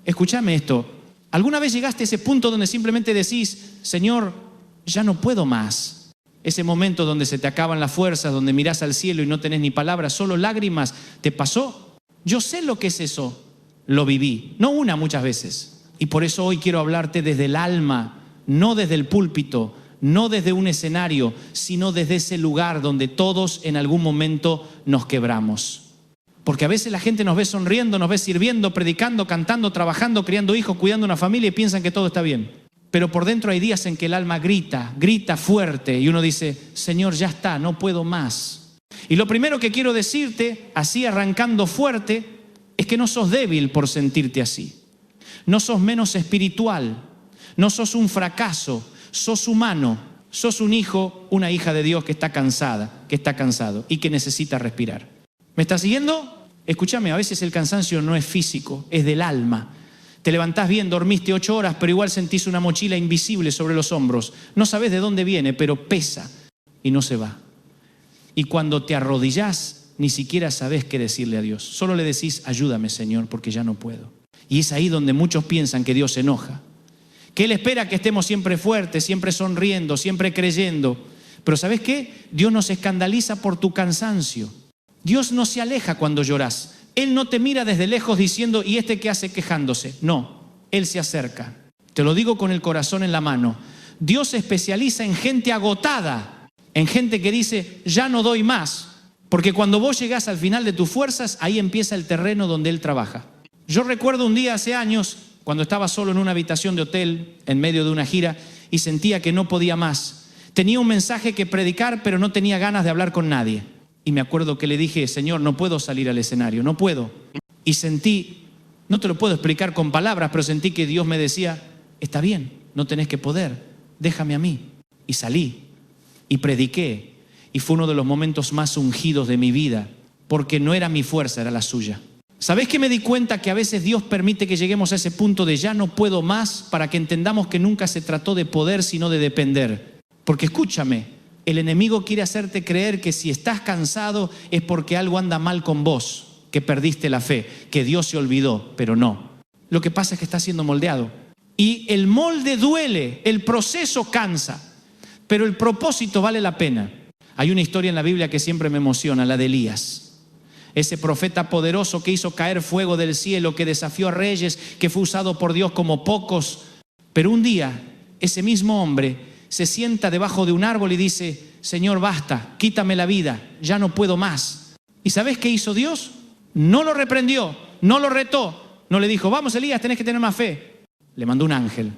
Escúchame esto. ¿Alguna vez llegaste a ese punto donde simplemente decís, Señor, ya no puedo más? Ese momento donde se te acaban las fuerzas, donde mirás al cielo y no tenés ni palabras, solo lágrimas. ¿Te pasó? Yo sé lo que es eso. Lo viví. No una, muchas veces. Y por eso hoy quiero hablarte desde el alma, no desde el púlpito, no desde un escenario, sino desde ese lugar donde todos en algún momento nos quebramos. Porque a veces la gente nos ve sonriendo, nos ve sirviendo, predicando, cantando, trabajando, criando hijos, cuidando una familia y piensan que todo está bien. Pero por dentro hay días en que el alma grita fuerte y uno dice, Señor, ya está, no puedo más. Y lo primero que quiero decirte, así arrancando fuerte, es que no sos débil por sentirte así. No sos menos espiritual, no sos un fracaso, sos humano, sos un hijo, una hija de Dios que está cansada, que está cansado y que necesita respirar. ¿Me estás siguiendo? Escúchame, a veces el cansancio no es físico, es del alma. Te levantás bien, dormiste 8 horas, pero igual sentís una mochila invisible sobre los hombros. No sabés de dónde viene, pero pesa y no se va. Y cuando te arrodillás, ni siquiera sabés qué decirle a Dios. Solo le decís, ayúdame, Señor, porque ya no puedo. Y es ahí donde muchos piensan que Dios se enoja. Que Él espera que estemos siempre fuertes, siempre sonriendo, siempre creyendo. Pero ¿sabés qué? Dios no se escandaliza por tu cansancio. Dios no se aleja cuando llorás. Él no te mira desde lejos diciendo, ¿y este qué hace quejándose? No, Él se acerca. Te lo digo con el corazón en la mano. Dios se especializa en gente agotada, en gente que dice, ya no doy más. Porque cuando vos llegás al final de tus fuerzas, ahí empieza el terreno donde Él trabaja. Yo recuerdo un día hace años, cuando estaba solo en una habitación de hotel, en medio de una gira, y sentía que no podía más. Tenía un mensaje que predicar, pero no tenía ganas de hablar con nadie. Y me acuerdo que le dije, Señor, no puedo salir al escenario, no puedo. Y sentí, no te lo puedo explicar con palabras, pero sentí que Dios me decía, está bien, no tenés que poder, déjame a mí. Y salí, y prediqué, y fue uno de los momentos más ungidos de mi vida, porque no era mi fuerza, era la suya. ¿Sabés que me di cuenta que a veces Dios permite que lleguemos a ese punto de ya no puedo más, para que entendamos que nunca se trató de poder, sino de depender? Porque escúchame, el enemigo quiere hacerte creer que si estás cansado es porque algo anda mal con vos, que perdiste la fe, que Dios se olvidó, pero no. Lo que pasa es que estás siendo moldeado. Y el molde duele, el proceso cansa, pero el propósito vale la pena. Hay una historia en la Biblia que siempre me emociona, la de Elías. Ese profeta poderoso que hizo caer fuego del cielo, que desafió a reyes, que fue usado por Dios como pocos. Pero un día, ese mismo hombre se sienta debajo de un árbol y dice, Señor, basta, quítame la vida, ya no puedo más. ¿Y sabés qué hizo Dios? No lo reprendió, no lo retó, no le dijo, vamos Elías, tenés que tener más fe. Le mandó un ángel.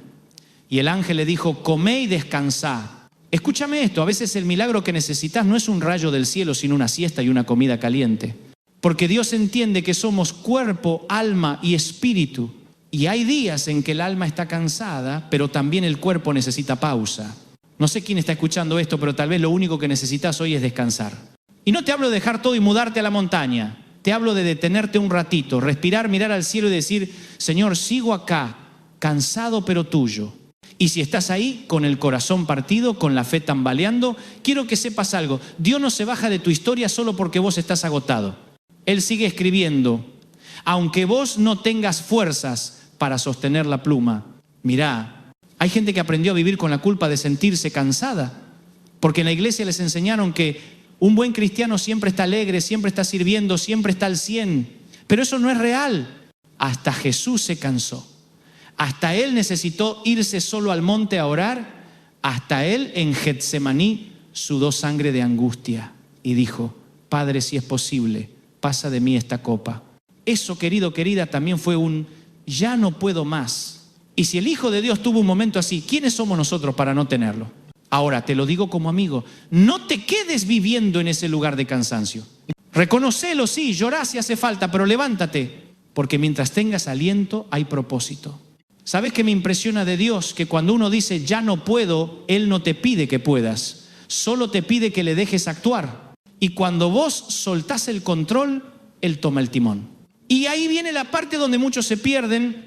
Y el ángel le dijo, comé y descansá. Escúchame esto, a veces el milagro que necesitas no es un rayo del cielo, sino una siesta y una comida caliente. Porque Dios entiende que somos cuerpo, alma y espíritu. Y hay días en que el alma está cansada, pero también el cuerpo necesita pausa. No sé quién está escuchando esto, pero tal vez lo único que necesitas hoy es descansar. Y no te hablo de dejar todo y mudarte a la montaña. Te hablo de detenerte un ratito, respirar, mirar al cielo y decir, Señor, sigo acá, cansado pero tuyo. Y si estás ahí, con el corazón partido, con la fe tambaleando, quiero que sepas algo. Dios no se baja de tu historia solo porque vos estás agotado. Él sigue escribiendo. Aunque vos no tengas fuerzas para sostener la pluma, mirá, hay gente que aprendió a vivir con la culpa de sentirse cansada, porque en la iglesia les enseñaron que un buen cristiano siempre está alegre, siempre está sirviendo, siempre está al 100. Pero eso no es real. Hasta Jesús se cansó. Hasta Él necesitó irse solo al monte a orar. Hasta Él en Getsemaní sudó sangre de angustia y dijo, Padre, si es posible, pasa de mí esta copa. Eso, querido, querida, también fue un ya no puedo más. Y si el Hijo de Dios tuvo un momento así, ¿quiénes somos nosotros para no tenerlo? Ahora, te lo digo como amigo, no te quedes viviendo en ese lugar de cansancio. Reconocelo, sí, llorá si hace falta, pero levántate, porque mientras tengas aliento hay propósito. ¿Sabes qué me impresiona de Dios? Que cuando uno dice ya no puedo, Él no te pide que puedas, solo te pide que le dejes actuar. Y cuando vos soltás el control, Él toma el timón. Y ahí viene la parte donde muchos se pierden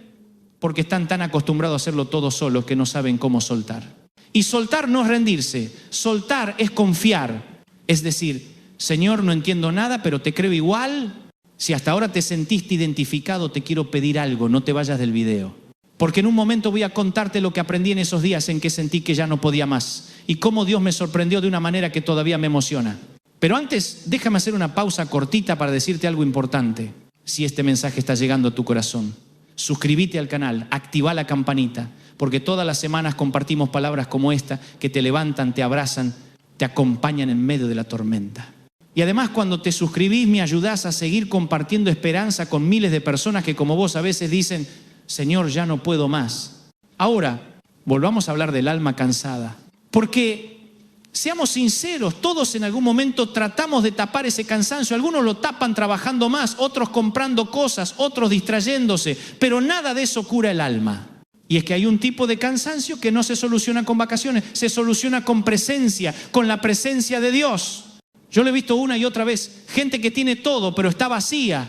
porque están tan acostumbrados a hacerlo todo solos que no saben cómo soltar. Y soltar no es rendirse, soltar es confiar. Es decir, Señor, no entiendo nada, pero te creo igual, Si hasta ahora te sentiste identificado, te quiero pedir algo, no te vayas del video. Porque en un momento voy a contarte lo que aprendí en esos días en que sentí que ya no podía más. Y cómo Dios me sorprendió de una manera que todavía me emociona. Pero antes, déjame hacer una pausa cortita para decirte algo importante. Si este mensaje está llegando a tu corazón, suscríbete al canal, activa la campanita, porque todas las semanas compartimos palabras como esta que te levantan, te abrazan, te acompañan en medio de la tormenta. Y además, cuando te suscribís, me ayudás a seguir compartiendo esperanza con miles de personas que, como vos, a veces dicen: Señor, ya no puedo más. Ahora, volvamos a hablar del alma cansada. Porque, seamos sinceros, todos en algún momento tratamos de tapar ese cansancio. Algunos lo tapan trabajando más, otros comprando cosas, otros distrayéndose. Pero nada de eso cura el alma. Y es que hay un tipo de cansancio que no se soluciona con vacaciones, se soluciona con presencia, con la presencia de Dios. Yo lo he visto una y otra vez, gente que tiene todo pero está vacía,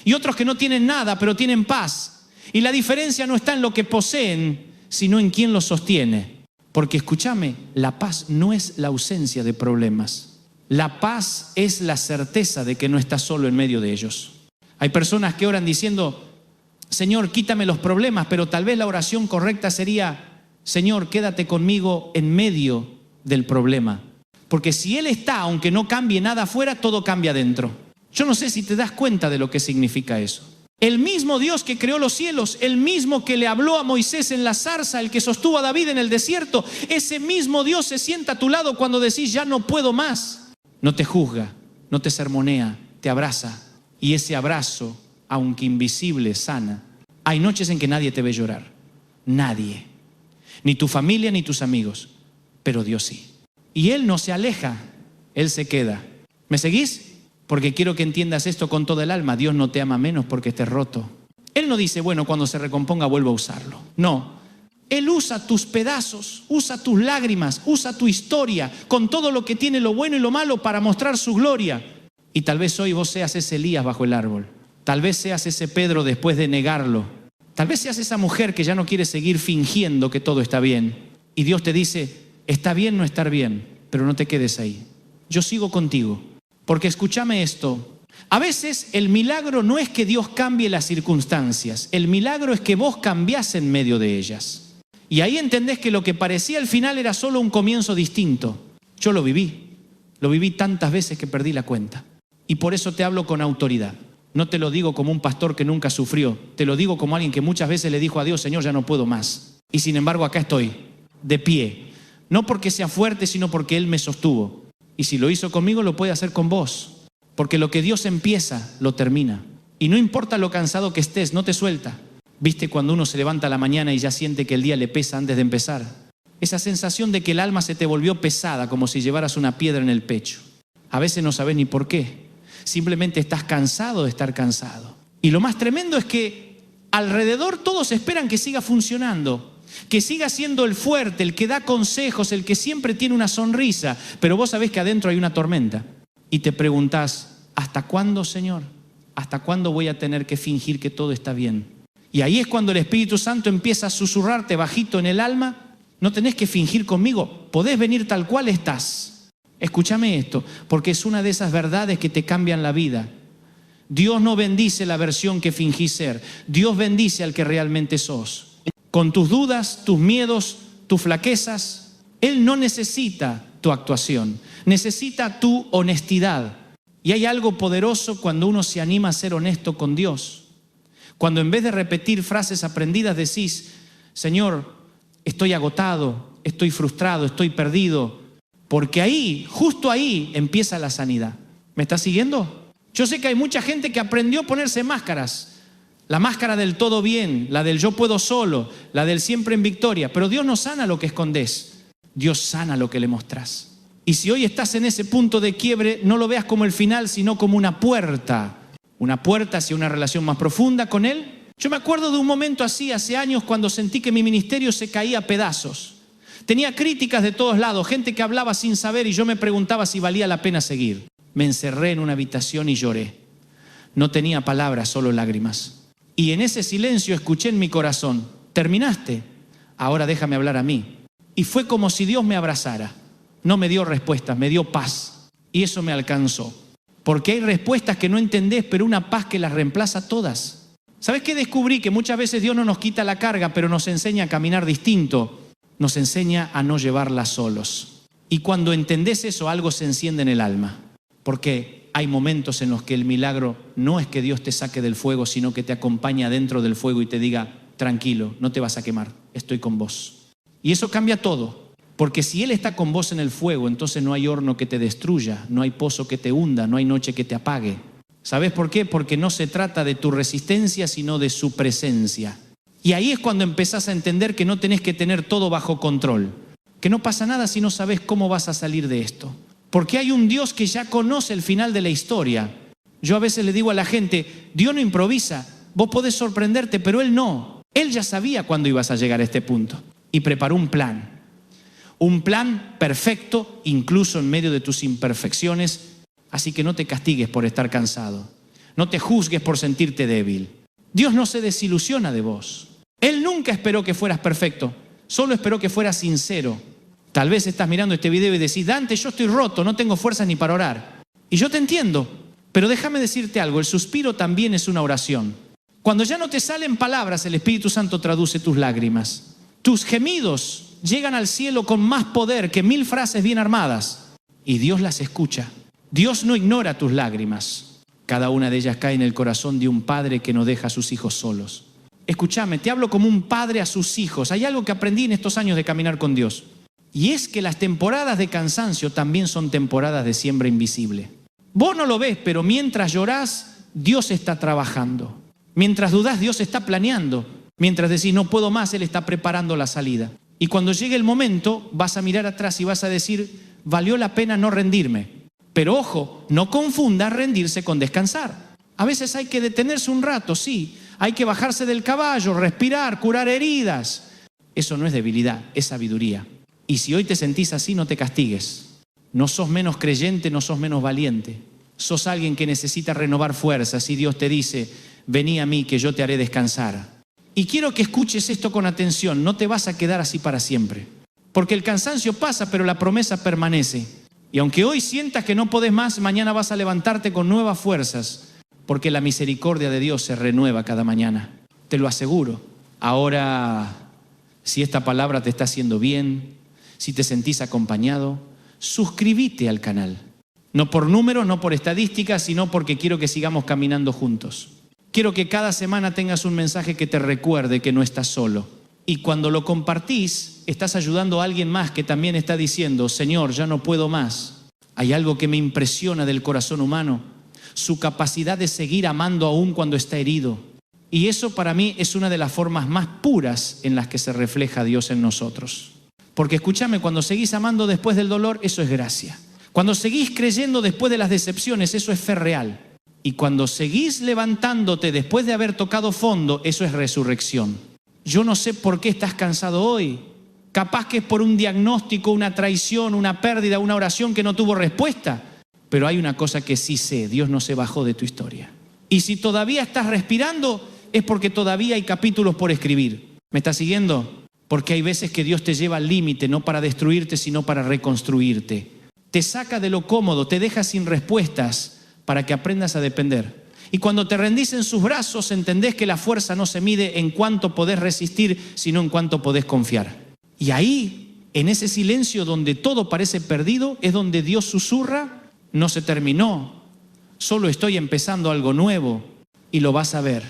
y otros que no tienen nada pero tienen paz. Y la diferencia no está en lo que poseen, sino en quién los sostiene. Porque escúchame, la paz no es la ausencia de problemas. La paz es la certeza de que no estás solo en medio de ellos. Hay personas que oran diciendo: Señor, quítame los problemas, pero tal vez la oración correcta sería: Señor, quédate conmigo en medio del problema. Porque si Él está, aunque no cambie nada afuera, todo cambia dentro. Yo no sé si te das cuenta de lo que significa eso. El mismo Dios que creó los cielos, el mismo que le habló a Moisés en la zarza, el que sostuvo a David en el desierto, ese mismo Dios se sienta a tu lado cuando decís: ya no puedo más. No te juzga, no te sermonea, te abraza. Y ese abrazo, aunque invisible, sana. Hay noches en que nadie te ve llorar. Nadie. Ni tu familia ni tus amigos. Pero Dios sí. Y Él no se aleja, Él se queda. ¿Me seguís? Porque quiero que entiendas esto con toda el alma. Dios no te ama menos porque estés roto. Él no dice: bueno, cuando se recomponga vuelvo a usarlo. No. Él usa tus pedazos, usa tus lágrimas, usa tu historia, con todo lo que tiene lo bueno y lo malo para mostrar su gloria. Y tal vez hoy vos seas ese Elías bajo el árbol. Tal vez seas ese Pedro después de negarlo. Tal vez seas esa mujer que ya no quiere seguir fingiendo que todo está bien. Y Dios te dice: está bien no estar bien, pero no te quedes ahí. Yo sigo contigo. Porque escúchame esto. A veces el milagro no es que Dios cambie las circunstancias. El milagro es que vos cambiás en medio de ellas. Y ahí entendés que lo que parecía al final era solo un comienzo distinto. Yo lo viví. Lo viví tantas veces que perdí la cuenta. Y por eso te hablo con autoridad. No te lo digo como un pastor que nunca sufrió. Te lo digo como alguien que muchas veces le dijo a Dios: Señor, ya no puedo más. Y sin embargo acá estoy, de pie. No porque sea fuerte, sino porque Él me sostuvo. Y si lo hizo conmigo, lo puede hacer con vos. Porque lo que Dios empieza, lo termina. Y no importa lo cansado que estés, no te suelta. ¿Viste cuando uno se levanta a la mañana y ya siente que el día le pesa antes de empezar? Esa sensación de que el alma se te volvió pesada, como si llevaras una piedra en el pecho. A veces no sabes ni por qué. Simplemente estás cansado de estar cansado. Y lo más tremendo es que alrededor todos esperan que siga funcionando. Que siga siendo el fuerte, el que da consejos, el que siempre tiene una sonrisa. Pero vos sabés que adentro hay una tormenta. Y te preguntás: ¿hasta cuándo, Señor? ¿Hasta cuándo voy a tener que fingir que todo está bien? Y ahí es cuando el Espíritu Santo empieza a susurrarte bajito en el alma: no tenés que fingir conmigo, podés venir tal cual estás. Escúchame esto, porque es una de esas verdades que te cambian la vida. Dios no bendice la versión que fingís ser. Dios bendice al que realmente sos. Con tus dudas, tus miedos, tus flaquezas, Él no necesita tu actuación, necesita tu honestidad. Y hay algo poderoso cuando uno se anima a ser honesto con Dios. Cuando en vez de repetir frases aprendidas decís: Señor, estoy agotado, estoy frustrado, estoy perdido. Porque ahí, justo ahí, empieza la sanidad. ¿Me estás siguiendo? Yo sé que hay mucha gente que aprendió a ponerse máscaras. La máscara del todo bien, la del yo puedo solo, la del siempre en victoria. Pero Dios no sana lo que escondés. Dios sana lo que le mostrás. Y si hoy estás en ese punto de quiebre, no lo veas como el final, sino como una puerta. Una puerta hacia una relación más profunda con Él. Yo me acuerdo de un momento así, hace años, cuando sentí que mi ministerio se caía a pedazos. Tenía críticas de todos lados, gente que hablaba sin saber, y yo me preguntaba si valía la pena seguir. Me encerré en una habitación y lloré. No tenía palabras, solo lágrimas. Y en ese silencio escuché en mi corazón: ¿terminaste? Ahora déjame hablar a mí. Y fue como si Dios me abrazara. No me dio respuestas, me dio paz. Y eso me alcanzó. Porque hay respuestas que no entendés, pero una paz que las reemplaza todas. ¿Sabes qué descubrí? Que muchas veces Dios no nos quita la carga, pero nos enseña a caminar distinto. Nos enseña a no llevarla solos. Y cuando entendés eso, algo se enciende en el alma. Porque hay momentos en los que el milagro no es que Dios te saque del fuego, sino que te acompaña dentro del fuego y te diga, tranquilo, no te vas a quemar, estoy con vos. Y eso cambia todo. Porque si Él está con vos en el fuego, entonces no hay horno que te destruya, no hay pozo que te hunda, no hay noche que te apague. ¿Sabes por qué? Porque no se trata de tu resistencia, sino de su presencia. Y ahí es cuando empezás a entender que no tenés que tener todo bajo control. Que no pasa nada si no sabes cómo vas a salir de esto. Porque hay un Dios que ya conoce el final de la historia. Yo a veces le digo a la gente, Dios no improvisa, vos podés sorprenderte, pero Él no. Él ya sabía cuándo ibas a llegar a este punto. Y preparó un plan. Un plan perfecto, incluso en medio de tus imperfecciones. Así que no te castigues por estar cansado. No te juzgues por sentirte débil. Dios no se desilusiona de vos. Él nunca esperó que fueras perfecto. Solo esperó que fueras sincero. Tal vez estás mirando este video y decís, Dante, yo estoy roto, no tengo fuerzas ni para orar. Y yo te entiendo. Pero déjame decirte algo, el suspiro también es una oración. Cuando ya no te salen palabras, el Espíritu Santo traduce tus lágrimas. Tus gemidos llegan al cielo con más poder que 1000 frases bien armadas. Y Dios las escucha. Dios no ignora tus lágrimas. Cada una de ellas cae en el corazón de un padre que no deja a sus hijos solos. Escúchame, te hablo como un padre a sus hijos. Hay algo que aprendí en estos años de caminar con Dios. Y es que las temporadas de cansancio también son temporadas de siembra invisible. Vos no lo ves, pero mientras llorás, Dios está trabajando. Mientras dudás, Dios está planeando. Mientras decís, no puedo más, Él está preparando la salida. Y cuando llegue el momento, vas a mirar atrás y vas a decir, valió la pena no rendirme. Pero ojo, no confundas rendirse con descansar. A veces hay que detenerse un rato, sí. Hay que bajarse del caballo, respirar, curar heridas. Eso no es debilidad, es sabiduría. Y si hoy te sentís así, no te castigues. No sos menos creyente, no sos menos valiente. Sos alguien que necesita renovar fuerzas y Dios te dice, vení a mí que yo te haré descansar. Y quiero que escuches esto con atención, no te vas a quedar así para siempre. Porque el cansancio pasa, pero la promesa permanece. Y aunque hoy sientas que no podés más, mañana vas a levantarte con nuevas fuerzas. Porque la misericordia de Dios se renueva cada mañana. Te lo aseguro. Ahora, si esta palabra te está haciendo bien, si te sentís acompañado, suscríbete al canal. No por números, no por estadísticas, sino porque quiero que sigamos caminando juntos. Quiero que cada semana tengas un mensaje que te recuerde que no estás solo. Y cuando lo compartís, estás ayudando a alguien más que también está diciendo, Señor, ya no puedo más. Hay algo que me impresiona del corazón humano, su capacidad de seguir amando aún cuando está herido. Y eso para mí es una de las formas más puras en las que se refleja Dios en nosotros. Porque escúchame, cuando seguís amando después del dolor, eso es gracia. Cuando seguís creyendo después de las decepciones, eso es fe real. Y cuando seguís levantándote después de haber tocado fondo, eso es resurrección. Yo no sé por qué estás cansado hoy. Capaz que es por un diagnóstico, una traición, una pérdida, una oración que no tuvo respuesta. Pero hay una cosa que sí sé, Dios no se bajó de tu historia. Y si todavía estás respirando, es porque todavía hay capítulos por escribir. ¿Me estás siguiendo? Porque hay veces que Dios te lleva al límite, no para destruirte, sino para reconstruirte. Te saca de lo cómodo, te deja sin respuestas para que aprendas a depender. Y cuando te rendís en sus brazos, entendés que la fuerza no se mide en cuánto podés resistir, sino en cuánto podés confiar. Y ahí, en ese silencio donde todo parece perdido, es donde Dios susurra, no se terminó, solo estoy empezando algo nuevo y lo vas a ver.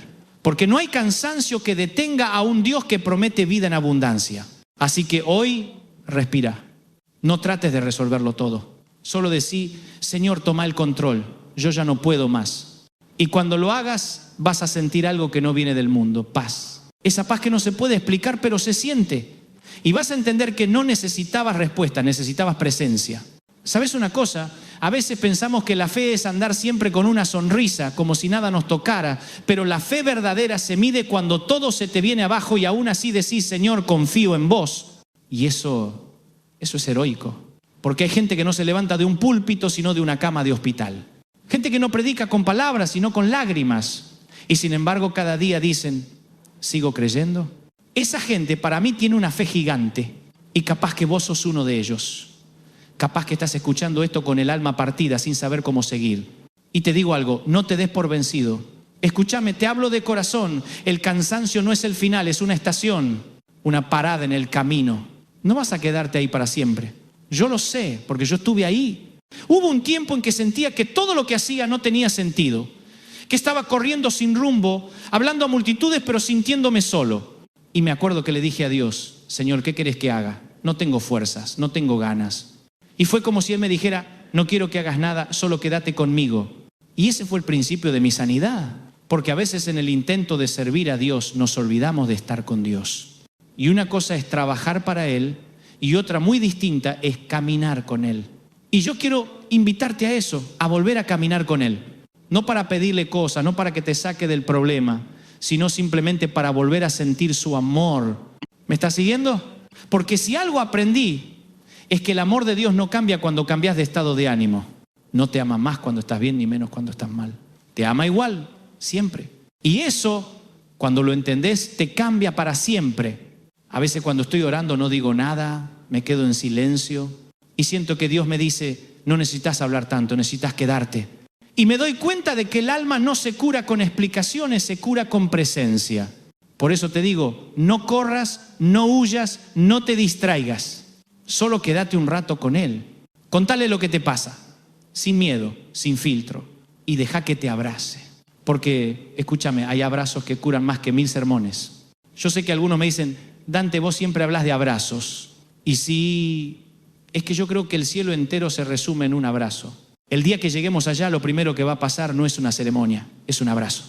Porque no hay cansancio que detenga a un Dios que promete vida en abundancia. Así que hoy, respira. No trates de resolverlo todo. Solo decí, Señor, toma el control. Yo ya no puedo más. Y cuando lo hagas, vas a sentir algo que no viene del mundo, paz. Esa paz que no se puede explicar, pero se siente. Y vas a entender que no necesitabas respuesta, necesitabas presencia. ¿Sabes una cosa? A veces pensamos que la fe es andar siempre con una sonrisa, como si nada nos tocara, pero la fe verdadera se mide cuando todo se te viene abajo y aún así decís, Señor, confío en vos. Y eso es heroico, porque hay gente que no se levanta de un púlpito, sino de una cama de hospital. Gente que no predica con palabras, sino con lágrimas. Y sin embargo, cada día dicen, ¿sigo creyendo? Esa gente para mí tiene una fe gigante y capaz que vos sos uno de ellos. Capaz que estás escuchando esto con el alma partida sin saber cómo seguir. Y te digo algo, no te des por vencido. Escúchame, te hablo de corazón. El cansancio no es el final, es una estación, una parada en el camino. No vas a quedarte ahí para siempre. Yo lo sé, porque yo estuve ahí. Hubo un tiempo en que sentía que todo lo que hacía no tenía sentido, que estaba corriendo sin rumbo, hablando a multitudes, pero sintiéndome solo. Y me acuerdo que le dije a Dios, Señor, ¿qué querés que haga? No tengo fuerzas, no tengo ganas. Y fue como si Él me dijera, no quiero que hagas nada, solo quédate conmigo. Y ese fue el principio de mi sanidad, porque a veces en el intento de servir a Dios nos olvidamos de estar con Dios. Y una cosa es trabajar para Él y otra muy distinta es caminar con Él. Y yo quiero invitarte a eso, a volver a caminar con Él. No para pedirle cosas, no para que te saque del problema, sino simplemente para volver a sentir su amor. ¿Me estás siguiendo? Porque si algo aprendí es que el amor de Dios no cambia cuando cambias de estado de ánimo. No te ama más cuando estás bien ni menos cuando estás mal. Te ama igual, siempre. Y eso, cuando lo entendés, te cambia para siempre. A veces cuando estoy orando no digo nada, me quedo en silencio y siento que Dios me dice, no necesitas hablar tanto, necesitas quedarte. Y me doy cuenta de que el alma no se cura con explicaciones, se cura con presencia. Por eso te digo, no corras, no huyas, no te distraigas. Solo quédate un rato con Él. Contale lo que te pasa, sin miedo, sin filtro, y deja que te abrace. Porque, escúchame, hay abrazos que curan más que 1000 sermones. Yo sé que algunos me dicen, Dante, vos siempre hablas de abrazos. Y sí, es que yo creo que el cielo entero se resume en un abrazo. El día que lleguemos allá, lo primero que va a pasar no es una ceremonia, es un abrazo.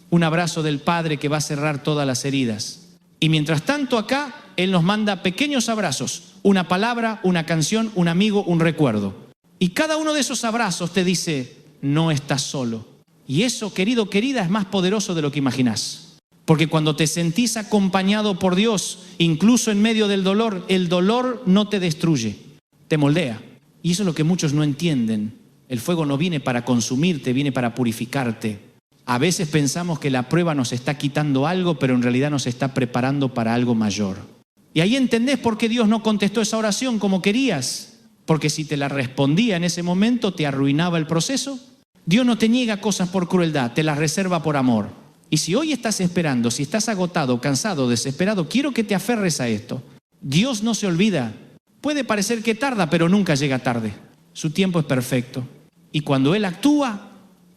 Un abrazo del Padre que va a cerrar todas las heridas. Y mientras tanto acá, Él nos manda pequeños abrazos. Una palabra, una canción, un amigo, un recuerdo. Y cada uno de esos abrazos te dice, no estás solo. Y eso, querido, querida, es más poderoso de lo que imaginás. Porque cuando te sentís acompañado por Dios, incluso en medio del dolor, el dolor no te destruye, te moldea. Y eso es lo que muchos no entienden. El fuego no viene para consumirte, viene para purificarte. A veces pensamos que la prueba nos está quitando algo, pero en realidad nos está preparando para algo mayor. Y ahí entendés por qué Dios no contestó esa oración como querías. Porque si te la respondía en ese momento, te arruinaba el proceso. Dios no te niega cosas por crueldad, te las reserva por amor. Y si hoy estás esperando, si estás agotado, cansado, desesperado, quiero que te aferres a esto. Dios no se olvida. Puede parecer que tarda, pero nunca llega tarde. Su tiempo es perfecto. Y cuando Él actúa,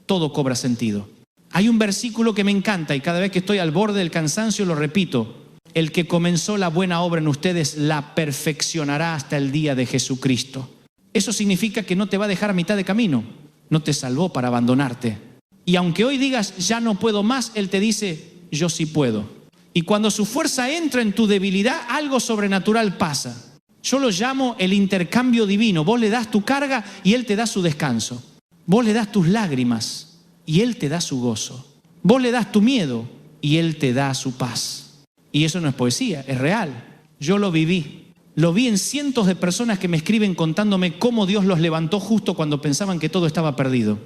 todo cobra sentido. Hay un versículo que me encanta y cada vez que estoy al borde del cansancio lo repito. El que comenzó la buena obra en ustedes la perfeccionará hasta el día de Jesucristo. Eso significa que no te va a dejar a mitad de camino. No te salvó para abandonarte. Y aunque hoy digas, ya no puedo más, Él te dice, yo sí puedo. Y cuando su fuerza entra en tu debilidad, algo sobrenatural pasa. Yo lo llamo el intercambio divino. Vos le das tu carga y Él te da su descanso. Vos le das tus lágrimas y Él te da su gozo. Vos le das tu miedo y Él te da su paz. Y eso no es poesía, es real. Yo lo viví. Lo vi en cientos de personas que me escriben contándome cómo Dios los levantó justo cuando pensaban que todo estaba perdido.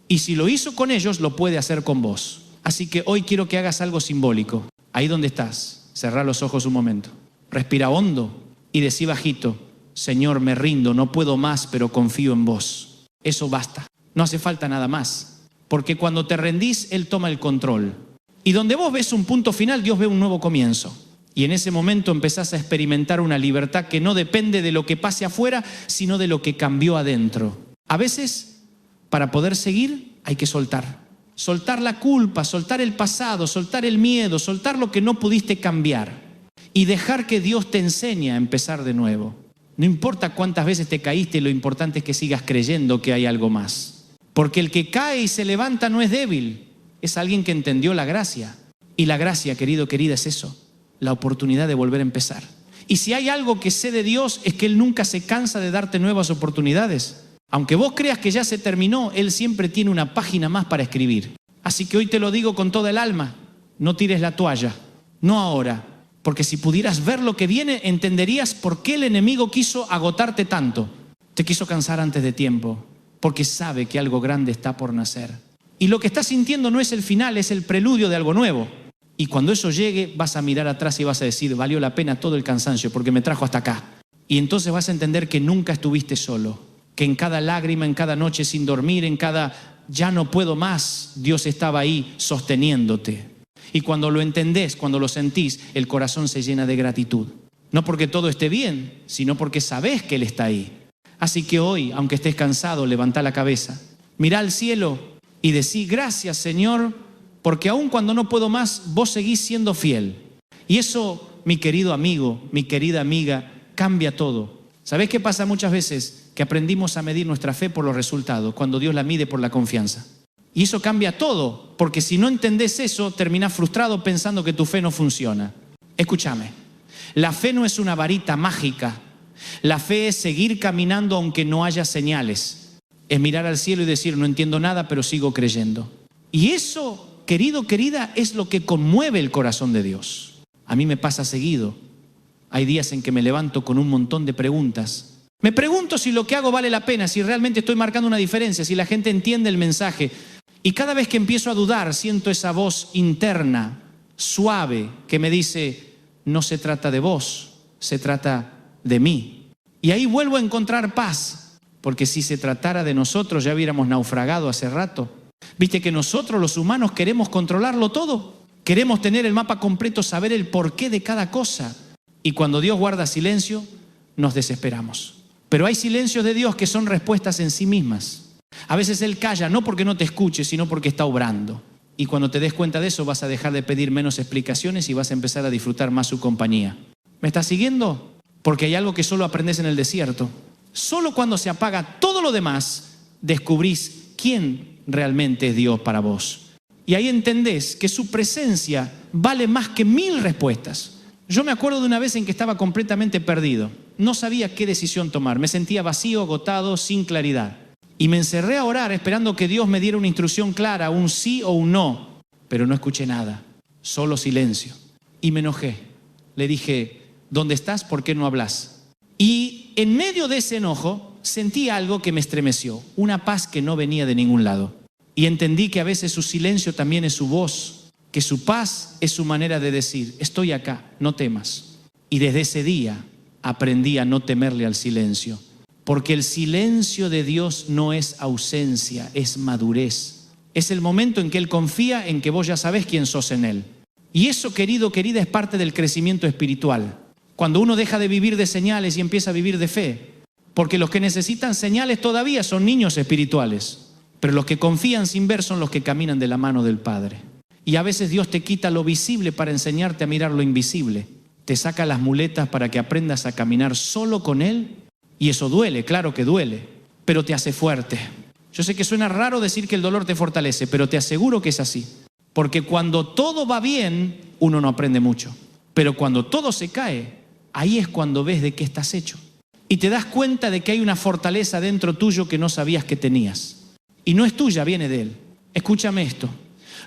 Y si lo hizo con ellos, lo puede hacer con vos. Así que hoy quiero que hagas algo simbólico. Ahí donde estás, cerrá los ojos un momento. Respira hondo y decí bajito, Señor, me rindo, no puedo más, pero confío en vos. Eso basta. No hace falta nada más. Porque cuando te rendís, Él toma el control. Y donde vos ves un punto final, Dios ve un nuevo comienzo. Y en ese momento empezás a experimentar una libertad que no depende de lo que pase afuera, sino de lo que cambió adentro. A veces, para poder seguir, hay que soltar. Soltar la culpa, soltar el pasado, soltar el miedo, soltar lo que no pudiste cambiar. Y dejar que Dios te enseñe a empezar de nuevo. No importa cuántas veces te caíste, lo importante es que sigas creyendo que hay algo más. Porque el que cae y se levanta no es débil, es alguien que entendió la gracia. Y la gracia, querido, querida, es eso, la oportunidad de volver a empezar. Y si hay algo que sé de Dios es que Él nunca se cansa de darte nuevas oportunidades. Aunque vos creas que ya se terminó, Él siempre tiene una página más para escribir. Así que hoy te lo digo con toda el alma, no tires la toalla, no ahora. Porque si pudieras ver lo que viene, entenderías por qué el enemigo quiso agotarte tanto. Te quiso cansar antes de tiempo, porque sabe que algo grande está por nacer. Y lo que estás sintiendo no es el final, es el preludio de algo nuevo. Y cuando eso llegue, vas a mirar atrás y vas a decir, valió la pena todo el cansancio porque me trajo hasta acá. Y entonces vas a entender que nunca estuviste solo. Que en cada lágrima, en cada noche sin dormir, en cada ya no puedo más, Dios estaba ahí sosteniéndote. Y cuando lo entendés, cuando lo sentís, el corazón se llena de gratitud. No porque todo esté bien, sino porque sabés que Él está ahí. Así que hoy, aunque estés cansado, levantá la cabeza, mirá al cielo y decí: gracias, Señor, porque aun cuando no puedo más, vos seguís siendo fiel. Y eso, mi querido amigo, mi querida amiga, cambia todo. ¿Sabés qué pasa muchas veces? Que aprendimos a medir nuestra fe por los resultados, cuando Dios la mide por la confianza. Y eso cambia todo, porque si no entendés eso, terminás frustrado pensando que tu fe no funciona. Escúchame, la fe no es una varita mágica. La fe es seguir caminando aunque no haya señales. Es mirar al cielo y decir: no entiendo nada, pero sigo creyendo. Y eso, querido, querida, es lo que conmueve el corazón de Dios. A mí me pasa seguido. Hay días en que me levanto con un montón de preguntas. Me pregunto si lo que hago vale la pena, si realmente estoy marcando una diferencia, si la gente entiende el mensaje. Y cada vez que empiezo a dudar, siento esa voz interna, suave, que me dice: no se trata de vos, se trata de mí. Y ahí vuelvo a encontrar paz, porque si se tratara de nosotros ya hubiéramos naufragado hace rato. Viste que nosotros los humanos queremos controlarlo todo. Queremos tener el mapa completo, saber el porqué de cada cosa. Y cuando Dios guarda silencio, nos desesperamos. Pero hay silencios de Dios que son respuestas en sí mismas. A veces Él calla, no porque no te escuche, sino porque está obrando. Y cuando te des cuenta de eso, vas a dejar de pedir menos explicaciones y vas a empezar a disfrutar más su compañía. ¿Me estás siguiendo? Porque hay algo que solo aprendes en el desierto. Solo cuando se apaga todo lo demás, descubrís quién realmente es Dios para vos. Y ahí entendés que su presencia vale más que 1000 respuestas. Yo me acuerdo de una vez en que estaba completamente perdido. No sabía qué decisión tomar. Me sentía vacío, agotado, sin claridad. Y me encerré a orar esperando que Dios me diera una instrucción clara, un sí o un no. Pero no escuché nada, solo silencio. Y me enojé. Le dije: ¿dónde estás? ¿Por qué no hablas? Y en medio de ese enojo sentí algo que me estremeció, una paz que no venía de ningún lado. Y entendí que a veces su silencio también es su voz, que su paz es su manera de decir: estoy acá, no temas. Y desde ese día aprendí a no temerle al silencio. Porque el silencio de Dios no es ausencia, es madurez. Es el momento en que Él confía en que vos ya sabés quién sos en Él. Y eso, querido, querida, es parte del crecimiento espiritual. Cuando uno deja de vivir de señales y empieza a vivir de fe. Porque los que necesitan señales todavía son niños espirituales. Pero los que confían sin ver son los que caminan de la mano del Padre. Y a veces Dios te quita lo visible para enseñarte a mirar lo invisible. Te saca las muletas para que aprendas a caminar solo con Él. Y eso duele, claro que duele, pero te hace fuerte. Yo sé que suena raro decir que el dolor te fortalece, pero te aseguro que es así. Porque cuando todo va bien, uno no aprende mucho. Pero cuando todo se cae, ahí es cuando ves de qué estás hecho. Y te das cuenta de que hay una fortaleza dentro tuyo que no sabías que tenías. Y no es tuya, viene de Él. Escúchame esto.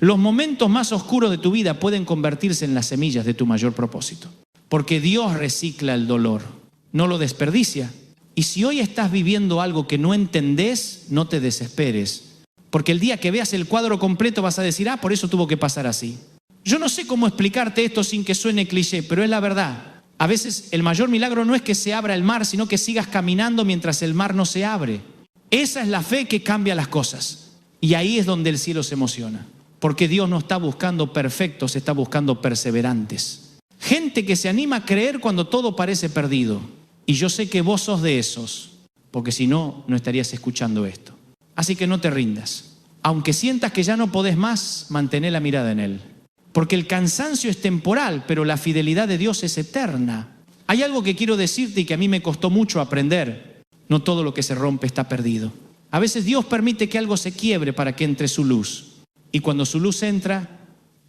Los momentos más oscuros de tu vida pueden convertirse en las semillas de tu mayor propósito. Porque Dios recicla el dolor, no lo desperdicia. Y si hoy estás viviendo algo que no entendés, no te desesperes. Porque el día que veas el cuadro completo vas a decir: por eso tuvo que pasar así. Yo no sé cómo explicarte esto sin que suene cliché, pero es la verdad. A veces el mayor milagro no es que se abra el mar, sino que sigas caminando mientras el mar no se abre. Esa es la fe que cambia las cosas. Y ahí es donde el cielo se emociona. Porque Dios no está buscando perfectos, está buscando perseverantes. Gente que se anima a creer cuando todo parece perdido. Y yo sé que vos sos de esos, porque si no, no estarías escuchando esto. Así que no te rindas. Aunque sientas que ya no podés más, mantén la mirada en Él. Porque el cansancio es temporal, pero la fidelidad de Dios es eterna. Hay algo que quiero decirte y que a mí me costó mucho aprender. No todo lo que se rompe está perdido. A veces Dios permite que algo se quiebre para que entre su luz. Y cuando su luz entra,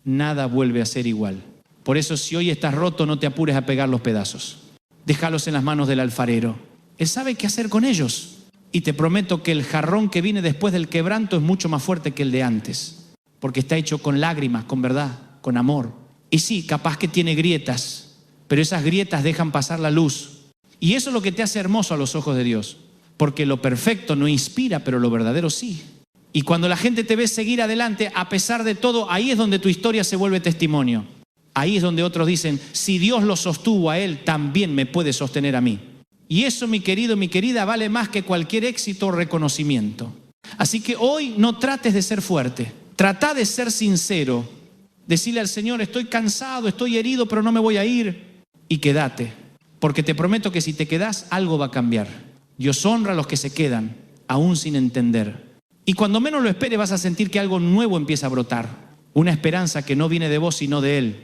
nada vuelve a ser igual. Por eso, si hoy estás roto, no te apures a pegar los pedazos. Déjalos en las manos del alfarero. Él sabe qué hacer con ellos. Y te prometo que el jarrón que viene después del quebranto es mucho más fuerte que el de antes. Porque está hecho con lágrimas, con verdad, con amor. Y sí, capaz que tiene grietas, pero esas grietas dejan pasar la luz. Y eso es lo que te hace hermoso a los ojos de Dios. Porque lo perfecto no inspira, pero lo verdadero sí. Y cuando la gente te ve seguir adelante, a pesar de todo, ahí es donde tu historia se vuelve testimonio. Ahí es donde otros dicen: si Dios lo sostuvo a él, también me puede sostener a mí. Y eso, mi querido, mi querida, vale más que cualquier éxito o reconocimiento. Así que hoy no trates de ser fuerte. Trata de ser sincero. Decirle al Señor, estoy cansado, estoy herido, pero no me voy a ir. Y quédate. Porque te prometo que si te quedas, algo va a cambiar. Dios honra a los que se quedan, aún sin entender. Y cuando menos lo esperes vas a sentir que algo nuevo empieza a brotar. Una esperanza que no viene de vos, sino de Él.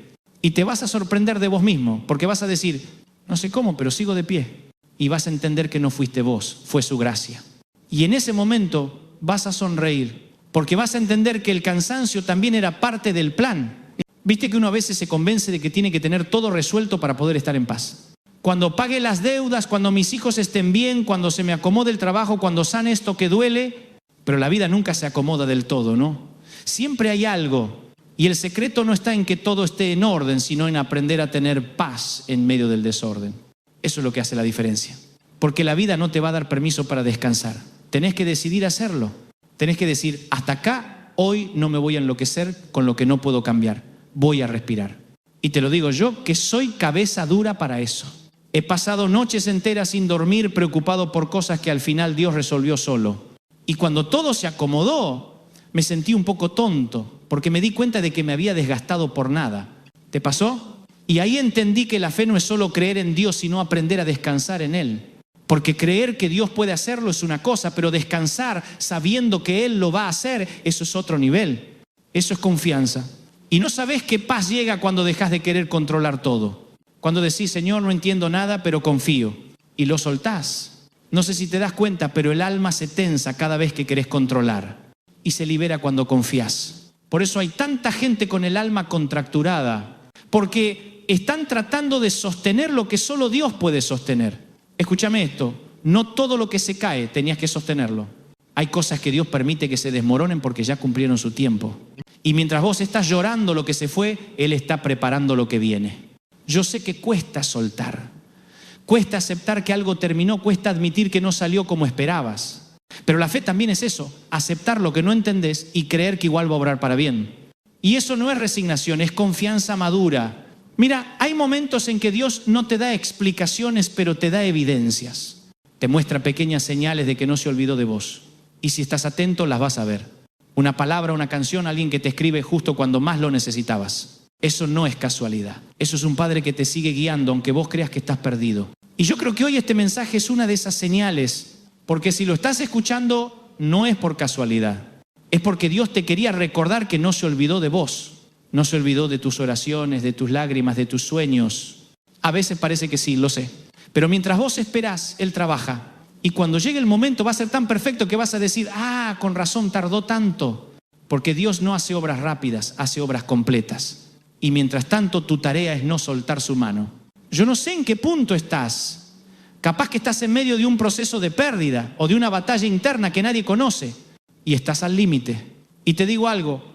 Y te vas a sorprender de vos mismo, porque vas a decir, no sé cómo, pero sigo de pie. Y vas a entender que no fuiste vos, fue su gracia. Y en ese momento vas a sonreír, porque vas a entender que el cansancio también era parte del plan. Viste que uno a veces se convence de que tiene que tener todo resuelto para poder estar en paz. Cuando pague las deudas, cuando mis hijos estén bien, cuando se me acomode el trabajo, cuando sane esto que duele, pero la vida nunca se acomoda del todo, ¿no? Siempre hay algo, y el secreto no está en que todo esté en orden, sino en aprender a tener paz en medio del desorden. Eso es lo que hace la diferencia. Porque la vida no te va a dar permiso para descansar. Tenés que decidir hacerlo. Tenés que decir, hasta acá, hoy no me voy a enloquecer con lo que no puedo cambiar. Voy a respirar. Y te lo digo yo, que soy cabeza dura para eso. He pasado noches enteras sin dormir, preocupado por cosas que al final Dios resolvió solo. Y cuando todo se acomodó, me sentí un poco tonto, porque me di cuenta de que me había desgastado por nada. ¿Te pasó? Y ahí entendí que la fe no es solo creer en Dios, sino aprender a descansar en Él. Porque creer que Dios puede hacerlo es una cosa, pero descansar sabiendo que Él lo va a hacer, eso es otro nivel. Eso es confianza. Y no sabés qué paz llega cuando dejas de querer controlar todo. Cuando decís, Señor, no entiendo nada, pero confío. Y lo soltás. No sé si te das cuenta, pero el alma se tensa cada vez que querés controlar. Y se libera cuando confías. Por eso hay tanta gente con el alma contracturada. Porque están tratando de sostener lo que solo Dios puede sostener. Escúchame esto, no todo lo que se cae tenías que sostenerlo. Hay cosas que Dios permite que se desmoronen porque ya cumplieron su tiempo. Y mientras vos estás llorando lo que se fue, Él está preparando lo que viene. Yo sé que cuesta soltar, cuesta aceptar que algo terminó, cuesta admitir que no salió como esperabas. Pero la fe también es eso, aceptar lo que no entendés y creer que igual va a obrar para bien. Y eso no es resignación, es confianza madura. Mira, hay momentos en que Dios no te da explicaciones, pero te da evidencias. Te muestra pequeñas señales de que no se olvidó de vos. Y si estás atento, las vas a ver. Una palabra, una canción, alguien que te escribe justo cuando más lo necesitabas. Eso no es casualidad. Eso es un Padre que te sigue guiando, aunque vos creas que estás perdido. Y yo creo que hoy este mensaje es una de esas señales, porque si lo estás escuchando, no es por casualidad. Es porque Dios te quería recordar que no se olvidó de vos. No se olvidó de tus oraciones, de tus lágrimas, de tus sueños. A veces parece que sí, lo sé. Pero mientras vos esperás, Él trabaja. Y cuando llegue el momento va a ser tan perfecto que vas a decir, con razón tardó tanto. Porque Dios no hace obras rápidas, hace obras completas. Y mientras tanto tu tarea es no soltar su mano. Yo no sé en qué punto estás. Capaz que estás en medio de un proceso de pérdida o de una batalla interna que nadie conoce. Y estás al límite. Y te digo algo.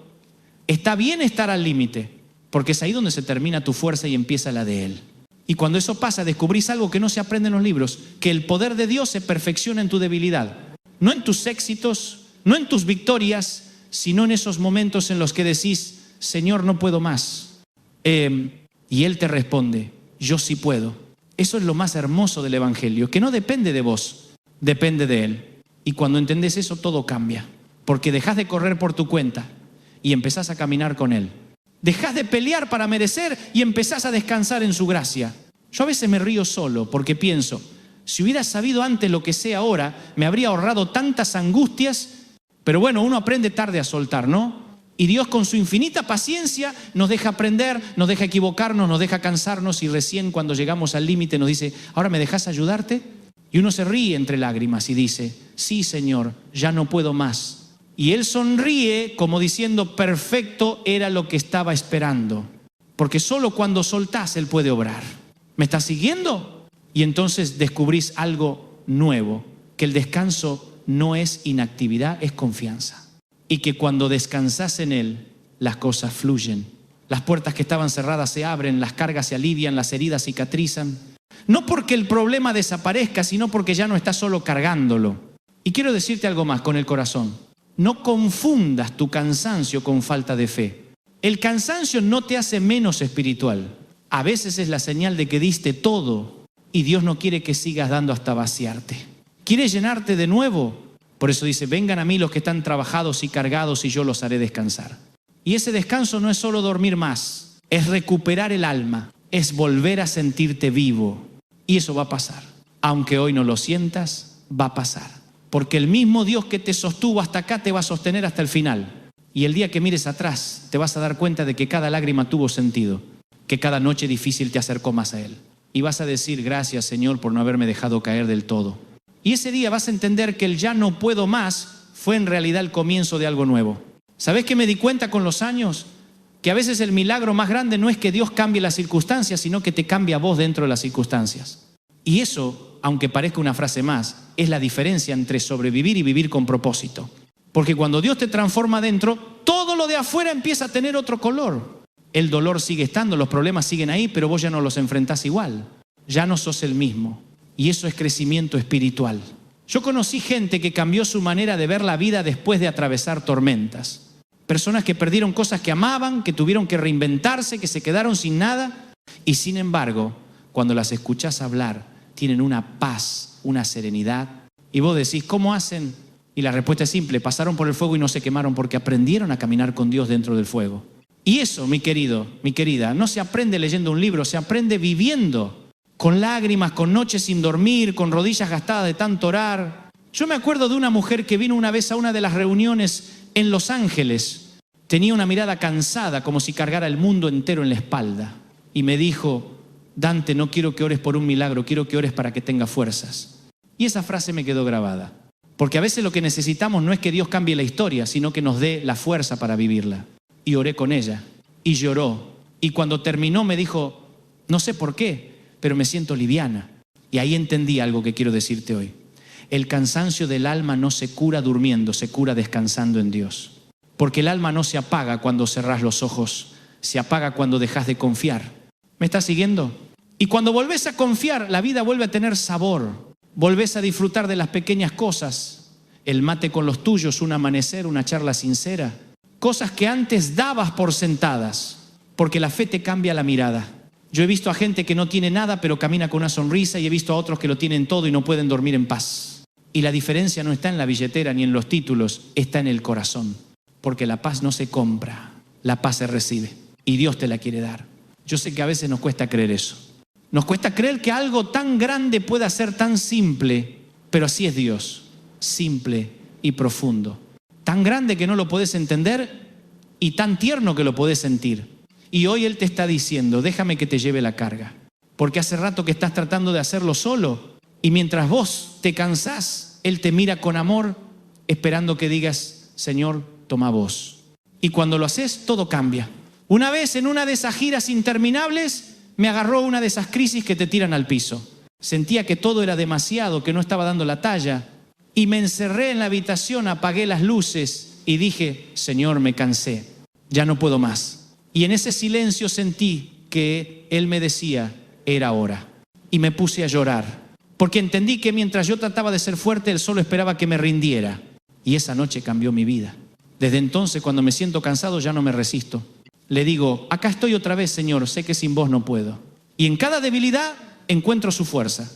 Está bien estar al límite, porque es ahí donde se termina tu fuerza y empieza la de Él. Y cuando eso pasa, descubrís algo que no se aprende en los libros, que el poder de Dios se perfecciona en tu debilidad. No en tus éxitos, no en tus victorias, sino en esos momentos en los que decís, Señor, no puedo más. Y Él te responde, yo sí puedo. Eso es lo más hermoso del Evangelio, que no depende de vos, depende de Él. Y cuando entendés eso, todo cambia, porque dejás de correr por tu cuenta y empezás a caminar con Él. Dejás de pelear para merecer y empezás a descansar en su gracia. Yo a veces me río solo porque pienso, si hubiera sabido antes lo que sé ahora, me habría ahorrado tantas angustias, pero bueno, uno aprende tarde a soltar, ¿no? Y Dios con su infinita paciencia nos deja aprender, nos deja equivocarnos, nos deja cansarnos y recién cuando llegamos al límite nos dice, ¿ahora me dejas ayudarte? Y uno se ríe entre lágrimas y dice, sí, Señor, ya no puedo más. Y Él sonríe como diciendo, perfecto era lo que estaba esperando. Porque solo cuando soltás Él puede obrar. ¿Me estás siguiendo? Y entonces descubrís algo nuevo, que el descanso no es inactividad, es confianza. Y que cuando descansás en Él, las cosas fluyen. Las puertas que estaban cerradas se abren, las cargas se alivian, las heridas cicatrizan. No porque el problema desaparezca, sino porque ya no estás solo cargándolo. Y quiero decirte algo más con el corazón. No confundas tu cansancio con falta de fe. El cansancio no te hace menos espiritual. A veces es la señal de que diste todo y Dios no quiere que sigas dando hasta vaciarte. ¿Quiere llenarte de nuevo? Por eso dice, vengan a mí los que están trabajados y cargados y yo los haré descansar. Y ese descanso no es solo dormir más, es recuperar el alma, es volver a sentirte vivo. Y eso va a pasar. Aunque hoy no lo sientas, va a pasar. Porque el mismo Dios que te sostuvo hasta acá te va a sostener hasta el final. Y el día que mires atrás, te vas a dar cuenta de que cada lágrima tuvo sentido, que cada noche difícil te acercó más a Él. Y vas a decir, gracias Señor por no haberme dejado caer del todo. Y ese día vas a entender que el ya no puedo más fue en realidad el comienzo de algo nuevo. ¿Sabés qué me di cuenta con los años? Que a veces el milagro más grande no es que Dios cambie las circunstancias, sino que te cambia a vos dentro de las circunstancias. Y eso, aunque parezca una frase más, es la diferencia entre sobrevivir y vivir con propósito. Porque cuando Dios te transforma dentro, todo lo de afuera empieza a tener otro color. El dolor sigue estando, los problemas siguen ahí, pero vos ya no los enfrentás igual. Ya no sos el mismo. Y eso es crecimiento espiritual. Yo conocí gente que cambió su manera de ver la vida después de atravesar tormentas. Personas que perdieron cosas que amaban, que tuvieron que reinventarse, que se quedaron sin nada. Y sin embargo, cuando las escuchás hablar, tienen una paz, una serenidad. Y vos decís, ¿cómo hacen? Y la respuesta es simple, pasaron por el fuego y no se quemaron porque aprendieron a caminar con Dios dentro del fuego. Y eso, mi querido, mi querida, no se aprende leyendo un libro, se aprende viviendo. Con lágrimas, con noches sin dormir, con rodillas gastadas de tanto orar. Yo me acuerdo de una mujer que vino una vez a una de las reuniones en Los Ángeles. Tenía una mirada cansada, como si cargara el mundo entero en la espalda. Y me dijo, Dante, no quiero que ores por un milagro, quiero que ores para que tenga fuerzas. Y esa frase me quedó grabada. Porque a veces lo que necesitamos no es que Dios cambie la historia, sino que nos dé la fuerza para vivirla. Y oré con ella. Y lloró. Y cuando terminó me dijo, no sé por qué, pero me siento liviana. Y ahí entendí algo que quiero decirte hoy. El cansancio del alma no se cura durmiendo, se cura descansando en Dios. Porque el alma no se apaga cuando cerrás los ojos, se apaga cuando dejas de confiar. ¿Me estás siguiendo? Y cuando volvés a confiar, la vida vuelve a tener sabor. Volvés a disfrutar de las pequeñas cosas. El mate con los tuyos, un amanecer, una charla sincera. Cosas que antes dabas por sentadas, porque la fe te cambia la mirada. Yo he visto a gente que no tiene nada pero camina con una sonrisa y he visto a otros que lo tienen todo y no pueden dormir en paz. Y la diferencia no está en la billetera ni en los títulos, está en el corazón. Porque la paz no se compra, la paz se recibe y Dios te la quiere dar. Yo sé que a veces nos cuesta creer eso. Nos cuesta creer que algo tan grande pueda ser tan simple, pero así es Dios, simple y profundo. Tan grande que no lo podés entender y tan tierno que lo podés sentir. Y hoy Él te está diciendo, déjame que te lleve la carga. Porque hace rato que estás tratando de hacerlo solo. Y mientras vos te cansás, Él te mira con amor, esperando que digas, Señor, toma vos. Y cuando lo haces, todo cambia. Una vez en una de esas giras interminables, me agarró una de esas crisis que te tiran al piso. Sentía que todo era demasiado, que no estaba dando la talla. Y me encerré en la habitación, apagué las luces y dije, Señor, me cansé, ya no puedo más. Y en ese silencio sentí que Él me decía, era hora. Y me puse a llorar, porque entendí que mientras yo trataba de ser fuerte, Él solo esperaba que me rindiera. Y esa noche cambió mi vida. Desde entonces, cuando me siento cansado, ya no me resisto. Le digo, acá estoy otra vez, Señor, sé que sin vos no puedo. Y en cada debilidad encuentro su fuerza.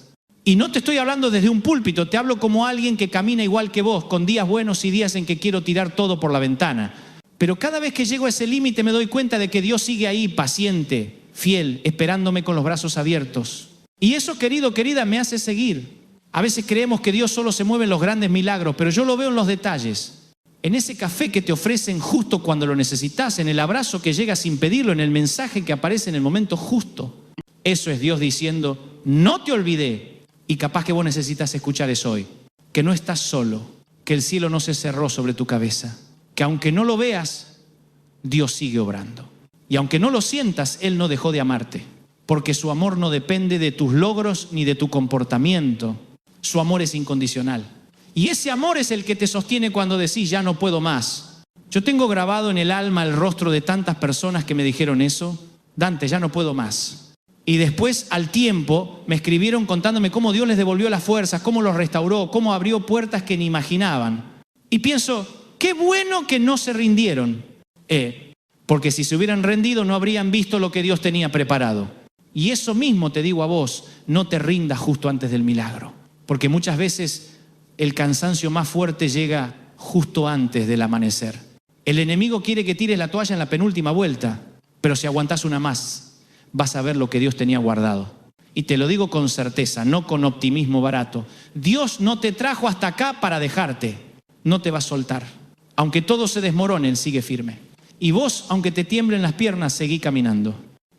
Y no te estoy hablando desde un púlpito, te hablo como alguien que camina igual que vos, con días buenos y días en que quiero tirar todo por la ventana. Pero cada vez que llego a ese límite me doy cuenta de que Dios sigue ahí, paciente, fiel, esperándome con los brazos abiertos. Y eso, querido, querida, me hace seguir. A veces creemos que Dios solo se mueve en los grandes milagros, pero yo lo veo en los detalles. En ese café que te ofrecen justo cuando lo necesitas, en el abrazo que llega sin pedirlo, en el mensaje que aparece en el momento justo. Eso es Dios diciendo, no te olvidé. Y capaz que vos necesitas escuchar eso hoy. Que no estás solo, que el cielo no se cerró sobre tu cabeza. Que aunque no lo veas, Dios sigue obrando. Y aunque no lo sientas, Él no dejó de amarte. Porque su amor no depende de tus logros ni de tu comportamiento. Su amor es incondicional. Y ese amor es el que te sostiene cuando decís, ya no puedo más. Yo tengo grabado en el alma el rostro de tantas personas que me dijeron eso. Dante, ya no puedo más. Y después, al tiempo, me escribieron contándome cómo Dios les devolvió las fuerzas, cómo los restauró, cómo abrió puertas que ni imaginaban. Y pienso, qué bueno que no se rindieron. Porque si se hubieran rendido no habrían visto lo que Dios tenía preparado. Y eso mismo te digo a vos, no te rindas justo antes del milagro. Porque muchas veces el cansancio más fuerte llega justo antes del amanecer. El enemigo quiere que tires la toalla en la penúltima vuelta, pero si aguantás una más, vas a ver lo que Dios tenía guardado. Y te lo digo con certeza, no con optimismo barato. Dios no te trajo hasta acá para dejarte. No te va a soltar. Aunque todo se desmorone, Él sigue firme. Y vos, aunque te tiemblen las piernas, seguí caminando.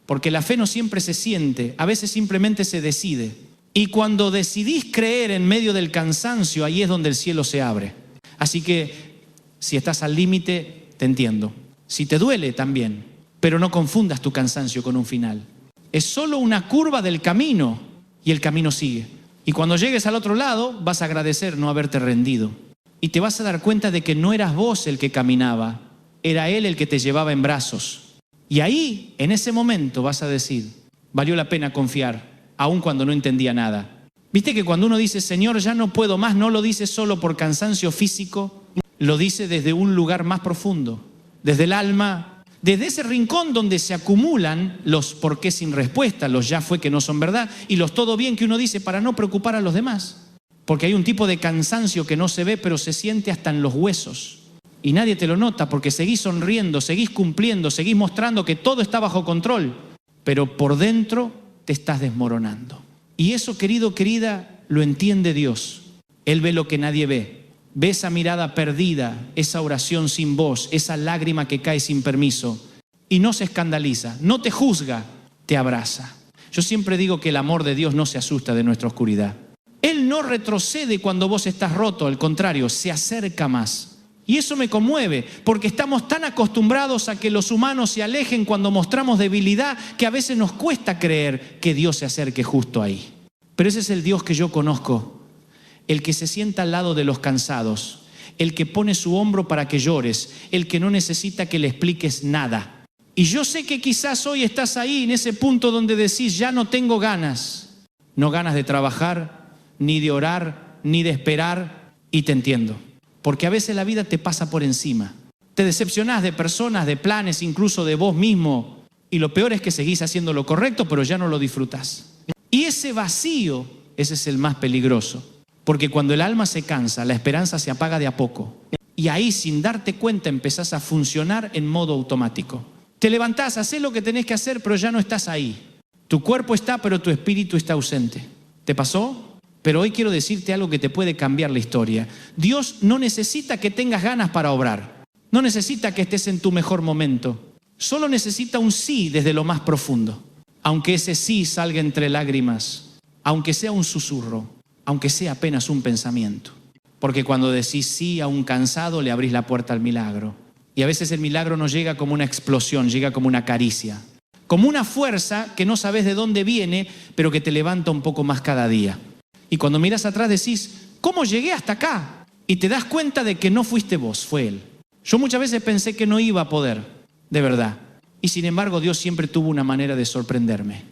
Porque la fe no siempre se siente, a veces simplemente se decide. Y cuando decidís creer en medio del cansancio, ahí es donde el cielo se abre. Así que, si estás al límite, te entiendo. Si te duele, también. Pero no confundas tu cansancio con un final. Es solo una curva del camino y el camino sigue. Y cuando llegues al otro lado, vas a agradecer no haberte rendido. Y te vas a dar cuenta de que no eras vos el que caminaba, era Él el que te llevaba en brazos. Y ahí, en ese momento, vas a decir, valió la pena confiar, aun cuando no entendía nada. ¿Viste que cuando uno dice, Señor, ya no puedo más, no lo dice solo por cansancio físico, lo dice desde un lugar más profundo, desde el alma, desde ese rincón donde se acumulan los por qué sin respuesta, los ya fue que no son verdad, y los todo bien que uno dice para no preocupar a los demás. Porque hay un tipo de cansancio que no se ve, pero se siente hasta en los huesos. Y nadie te lo nota porque seguís sonriendo, seguís cumpliendo, seguís mostrando que todo está bajo control. Pero por dentro te estás desmoronando. Y eso, querido, querida, lo entiende Dios. Él ve lo que nadie ve. Ve esa mirada perdida, esa oración sin voz, esa lágrima que cae sin permiso. Y no se escandaliza, no te juzga, te abraza. Yo siempre digo que el amor de Dios no se asusta de nuestra oscuridad. Él no retrocede cuando vos estás roto, al contrario, se acerca más. Y eso me conmueve, porque estamos tan acostumbrados a que los humanos se alejen cuando mostramos debilidad, que a veces nos cuesta creer que Dios se acerque justo ahí. Pero ese es el Dios que yo conozco, el que se sienta al lado de los cansados, el que pone su hombro para que llores, el que no necesita que le expliques nada. Y yo sé que quizás hoy estás ahí, en ese punto donde decís, ya no tengo ganas. No ganas de trabajar, ni de orar, ni de esperar, y te entiendo. Porque a veces la vida te pasa por encima. Te decepcionás de personas, de planes, incluso de vos mismo. Y lo peor es que seguís haciendo lo correcto, pero ya no lo disfrutás. Y ese vacío, ese es el más peligroso. Porque cuando el alma se cansa, la esperanza se apaga de a poco. Y ahí, sin darte cuenta, empezás a funcionar en modo automático. Te levantás, hacés lo que tenés que hacer, pero ya no estás ahí. Tu cuerpo está, pero tu espíritu está ausente. ¿Te pasó? Pero hoy quiero decirte algo que te puede cambiar la historia. Dios no necesita que tengas ganas para obrar. No necesita que estés en tu mejor momento. Solo necesita un sí desde lo más profundo. Aunque ese sí salga entre lágrimas, aunque sea un susurro, aunque sea apenas un pensamiento. Porque cuando decís sí a un cansado, le abrís la puerta al milagro. Y a veces el milagro no llega como una explosión, llega como una caricia. Como una fuerza que no sabes de dónde viene, pero que te levanta un poco más cada día. Y cuando miras atrás decís, ¿cómo llegué hasta acá? Y te das cuenta de que no fuiste vos, fue Él. Yo muchas veces pensé que no iba a poder, de verdad. Y sin embargo Dios siempre tuvo una manera de sorprenderme.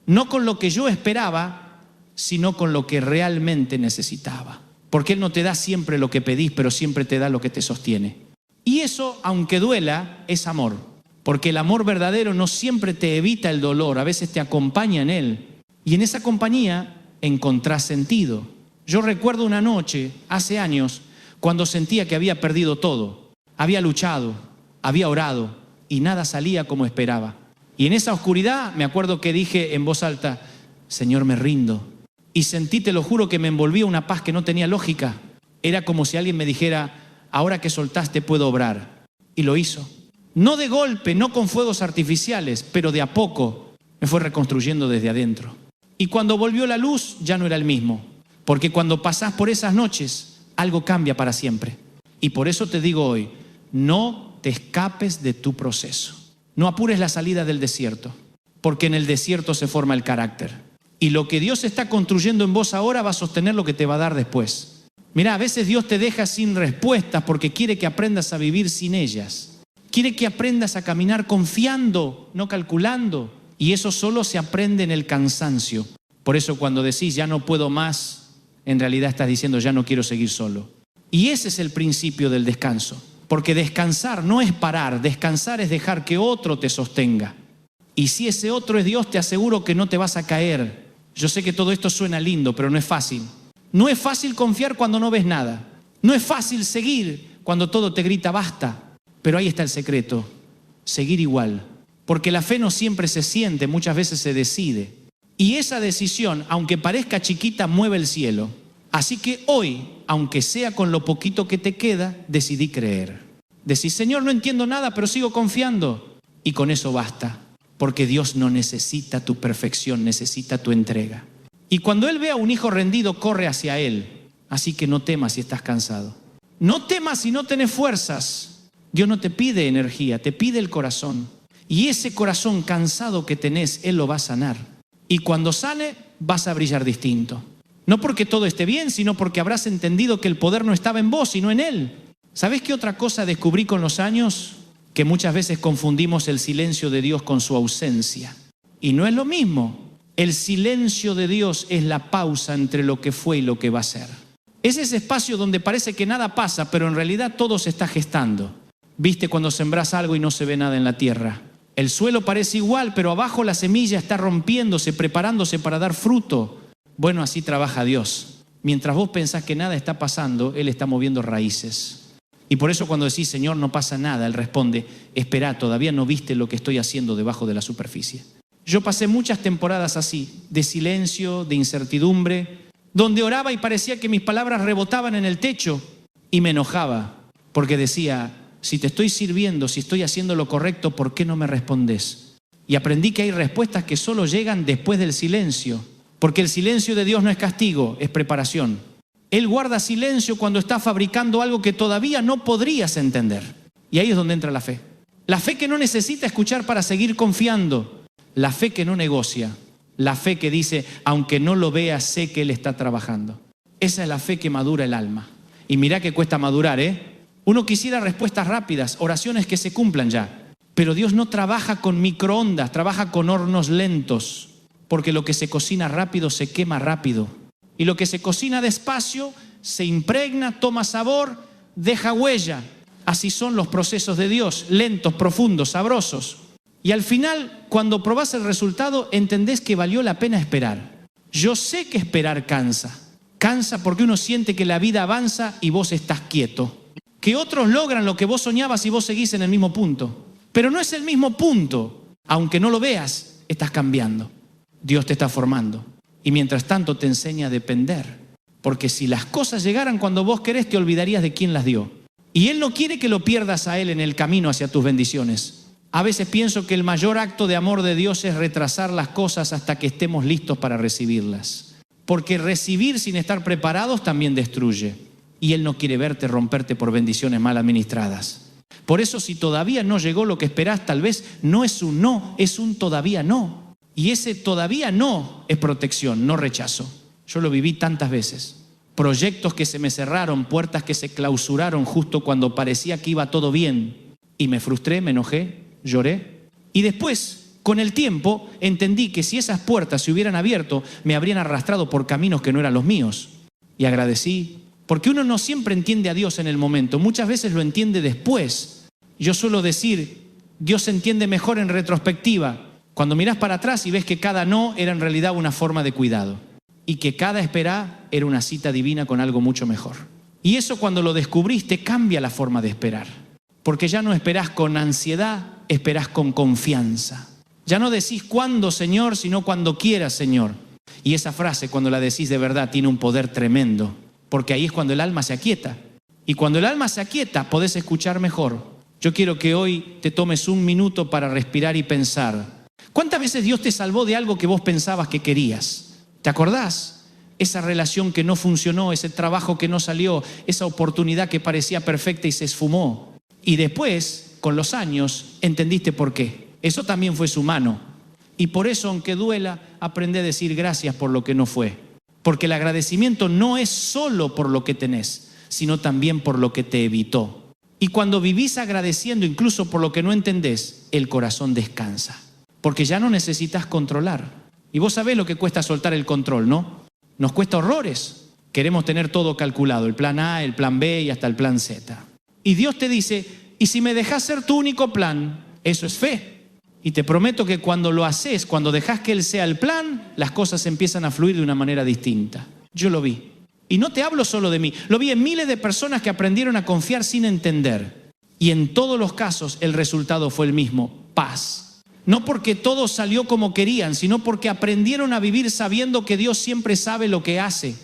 No con lo que yo esperaba, sino con lo que realmente necesitaba. Porque Él no te da siempre lo que pedís, pero siempre te da lo que te sostiene. Y eso, aunque duela, es amor. Porque el amor verdadero no siempre te evita el dolor, a veces te acompaña en él. Y en esa compañía encontrás sentido. Yo recuerdo una noche, hace años, cuando sentía que había perdido todo. Había luchado, había orado y nada salía como esperaba. Y en esa oscuridad me acuerdo que dije en voz alta, Señor, me rindo. Y sentí, te lo juro, que me envolvía una paz que no tenía lógica. Era como si alguien me dijera, ahora que soltaste puedo obrar. Y lo hizo. No de golpe, no con fuegos artificiales, pero de a poco me fue reconstruyendo desde adentro. Y cuando volvió la luz ya no era el mismo, porque cuando pasás por esas noches, algo cambia para siempre. Y por eso te digo hoy, no te escapes de tu proceso. No apures la salida del desierto, porque en el desierto se forma el carácter. Y lo que Dios está construyendo en vos ahora va a sostener lo que te va a dar después. Mirá, a veces Dios te deja sin respuestas porque quiere que aprendas a vivir sin ellas. Quiere que aprendas a caminar confiando, no calculando. Y eso solo se aprende en el cansancio. Por eso cuando decís ya no puedo más, en realidad estás diciendo ya no quiero seguir solo. Y ese es el principio del descanso. Porque descansar no es parar, descansar es dejar que otro te sostenga. Y si ese otro es Dios, te aseguro que no te vas a caer. Yo sé que todo esto suena lindo, pero no es fácil. No es fácil confiar cuando no ves nada. No es fácil seguir cuando todo te grita basta. Pero ahí está el secreto, seguir igual. Porque la fe no siempre se siente, muchas veces se decide. Y esa decisión, aunque parezca chiquita, mueve el cielo. Así que hoy, aunque sea con lo poquito que te queda, decidí creer. Decís, Señor, no entiendo nada, pero sigo confiando. Y con eso basta, porque Dios no necesita tu perfección, necesita tu entrega. Y cuando Él ve a un hijo rendido, corre hacia Él. Así que no temas si estás cansado. No temas si no tenés fuerzas. Dios no te pide energía, te pide el corazón. Y ese corazón cansado que tenés, Él lo va a sanar. Y cuando sane, vas a brillar distinto. No porque todo esté bien, sino porque habrás entendido que el poder no estaba en vos, sino en Él. ¿Sabés qué otra cosa descubrí con los años? Que muchas veces confundimos el silencio de Dios con su ausencia. Y no es lo mismo. El silencio de Dios es la pausa entre lo que fue y lo que va a ser. Es ese espacio donde parece que nada pasa, pero en realidad todo se está gestando. ¿Viste cuando sembrás algo y no se ve nada en la tierra? El suelo parece igual, pero abajo la semilla está rompiéndose, preparándose para dar fruto. Bueno, así trabaja Dios. Mientras vos pensás que nada está pasando, Él está moviendo raíces. Y por eso cuando decís, Señor, no pasa nada, Él responde, espera, todavía no viste lo que estoy haciendo debajo de la superficie. Yo pasé muchas temporadas así, de silencio, de incertidumbre, donde oraba y parecía que mis palabras rebotaban en el techo y me enojaba, porque decía, si te estoy sirviendo, si estoy haciendo lo correcto, ¿por qué no me respondes? Y aprendí que hay respuestas que solo llegan después del silencio, porque el silencio de Dios no es castigo, es preparación. Él guarda silencio cuando está fabricando algo que todavía no podrías entender. Y ahí es donde entra la fe. La fe que no necesita escuchar para seguir confiando. La fe que no negocia. La fe que dice, aunque no lo vea, sé que Él está trabajando. Esa es la fe que madura el alma. Y mirá que cuesta madurar, ¿eh? Uno quisiera respuestas rápidas, oraciones que se cumplan ya. Pero Dios no trabaja con microondas, trabaja con hornos lentos. Porque lo que se cocina rápido se quema rápido. Y lo que se cocina despacio se impregna, toma sabor, deja huella. Así son los procesos de Dios, lentos, profundos, sabrosos. Y al final, cuando probás el resultado, entendés que valió la pena esperar. Yo sé que esperar cansa. Cansa porque uno siente que la vida avanza y vos estás quieto. Que otros logran lo que vos soñabas y vos seguís en el mismo punto. Pero no es el mismo punto. Aunque no lo veas, estás cambiando. Dios te está formando. Y mientras tanto te enseña a depender. Porque si las cosas llegaran cuando vos querés, te olvidarías de quién las dio. Y Él no quiere que lo pierdas a Él en el camino hacia tus bendiciones. A veces pienso que el mayor acto de amor de Dios es retrasar las cosas hasta que estemos listos para recibirlas. Porque recibir sin estar preparados también destruye. Y Él no quiere verte romperte por bendiciones mal administradas. Por eso si todavía no llegó lo que esperás, tal vez no es un no, es un todavía no. Y ese todavía no es protección, no rechazo. Yo lo viví tantas veces. Proyectos que se me cerraron, puertas que se clausuraron justo cuando parecía que iba todo bien. Y me frustré, me enojé, lloré. Y después, con el tiempo, entendí que si esas puertas se hubieran abierto, me habrían arrastrado por caminos que no eran los míos. Y agradecí. Porque uno no siempre entiende a Dios en el momento. Muchas veces lo entiende después. Yo suelo decir, Dios se entiende mejor en retrospectiva. Cuando mirás para atrás y ves que cada no era en realidad una forma de cuidado. Y que cada espera era una cita divina con algo mucho mejor. Y eso cuando lo descubriste cambia la forma de esperar. Porque ya no esperás con ansiedad, esperás con confianza. Ya no decís cuándo, Señor, sino cuando quieras, Señor. Y esa frase, cuando la decís de verdad, tiene un poder tremendo. Porque ahí es cuando el alma se aquieta. Y cuando el alma se aquieta, podés escuchar mejor. Yo quiero que hoy te tomes un minuto para respirar y pensar. ¿Cuántas veces Dios te salvó de algo que vos pensabas que querías? ¿Te acordás? Esa relación que no funcionó, ese trabajo que no salió, esa oportunidad que parecía perfecta y se esfumó. Y después, con los años, entendiste por qué. Eso también fue su mano. Y por eso, aunque duela, aprende a decir gracias por lo que no fue. Porque el agradecimiento no es solo por lo que tenés, sino también por lo que te evitó. Y cuando vivís agradeciendo incluso por lo que no entendés, el corazón descansa. Porque ya no necesitas controlar. Y vos sabés lo que cuesta soltar el control, ¿no? Nos cuesta horrores. Queremos tener todo calculado, el plan A, el plan B y hasta el plan Z. Y Dios te dice, y si me dejás ser tu único plan, eso es fe. Y te prometo que cuando lo haces, cuando dejás que Él sea el plan, las cosas empiezan a fluir de una manera distinta. Yo lo vi. Y no te hablo solo de mí, lo vi en miles de personas que aprendieron a confiar sin entender. Y en todos los casos el resultado fue el mismo, paz. No porque todo salió como querían, sino porque aprendieron a vivir sabiendo que Dios siempre sabe lo que hace.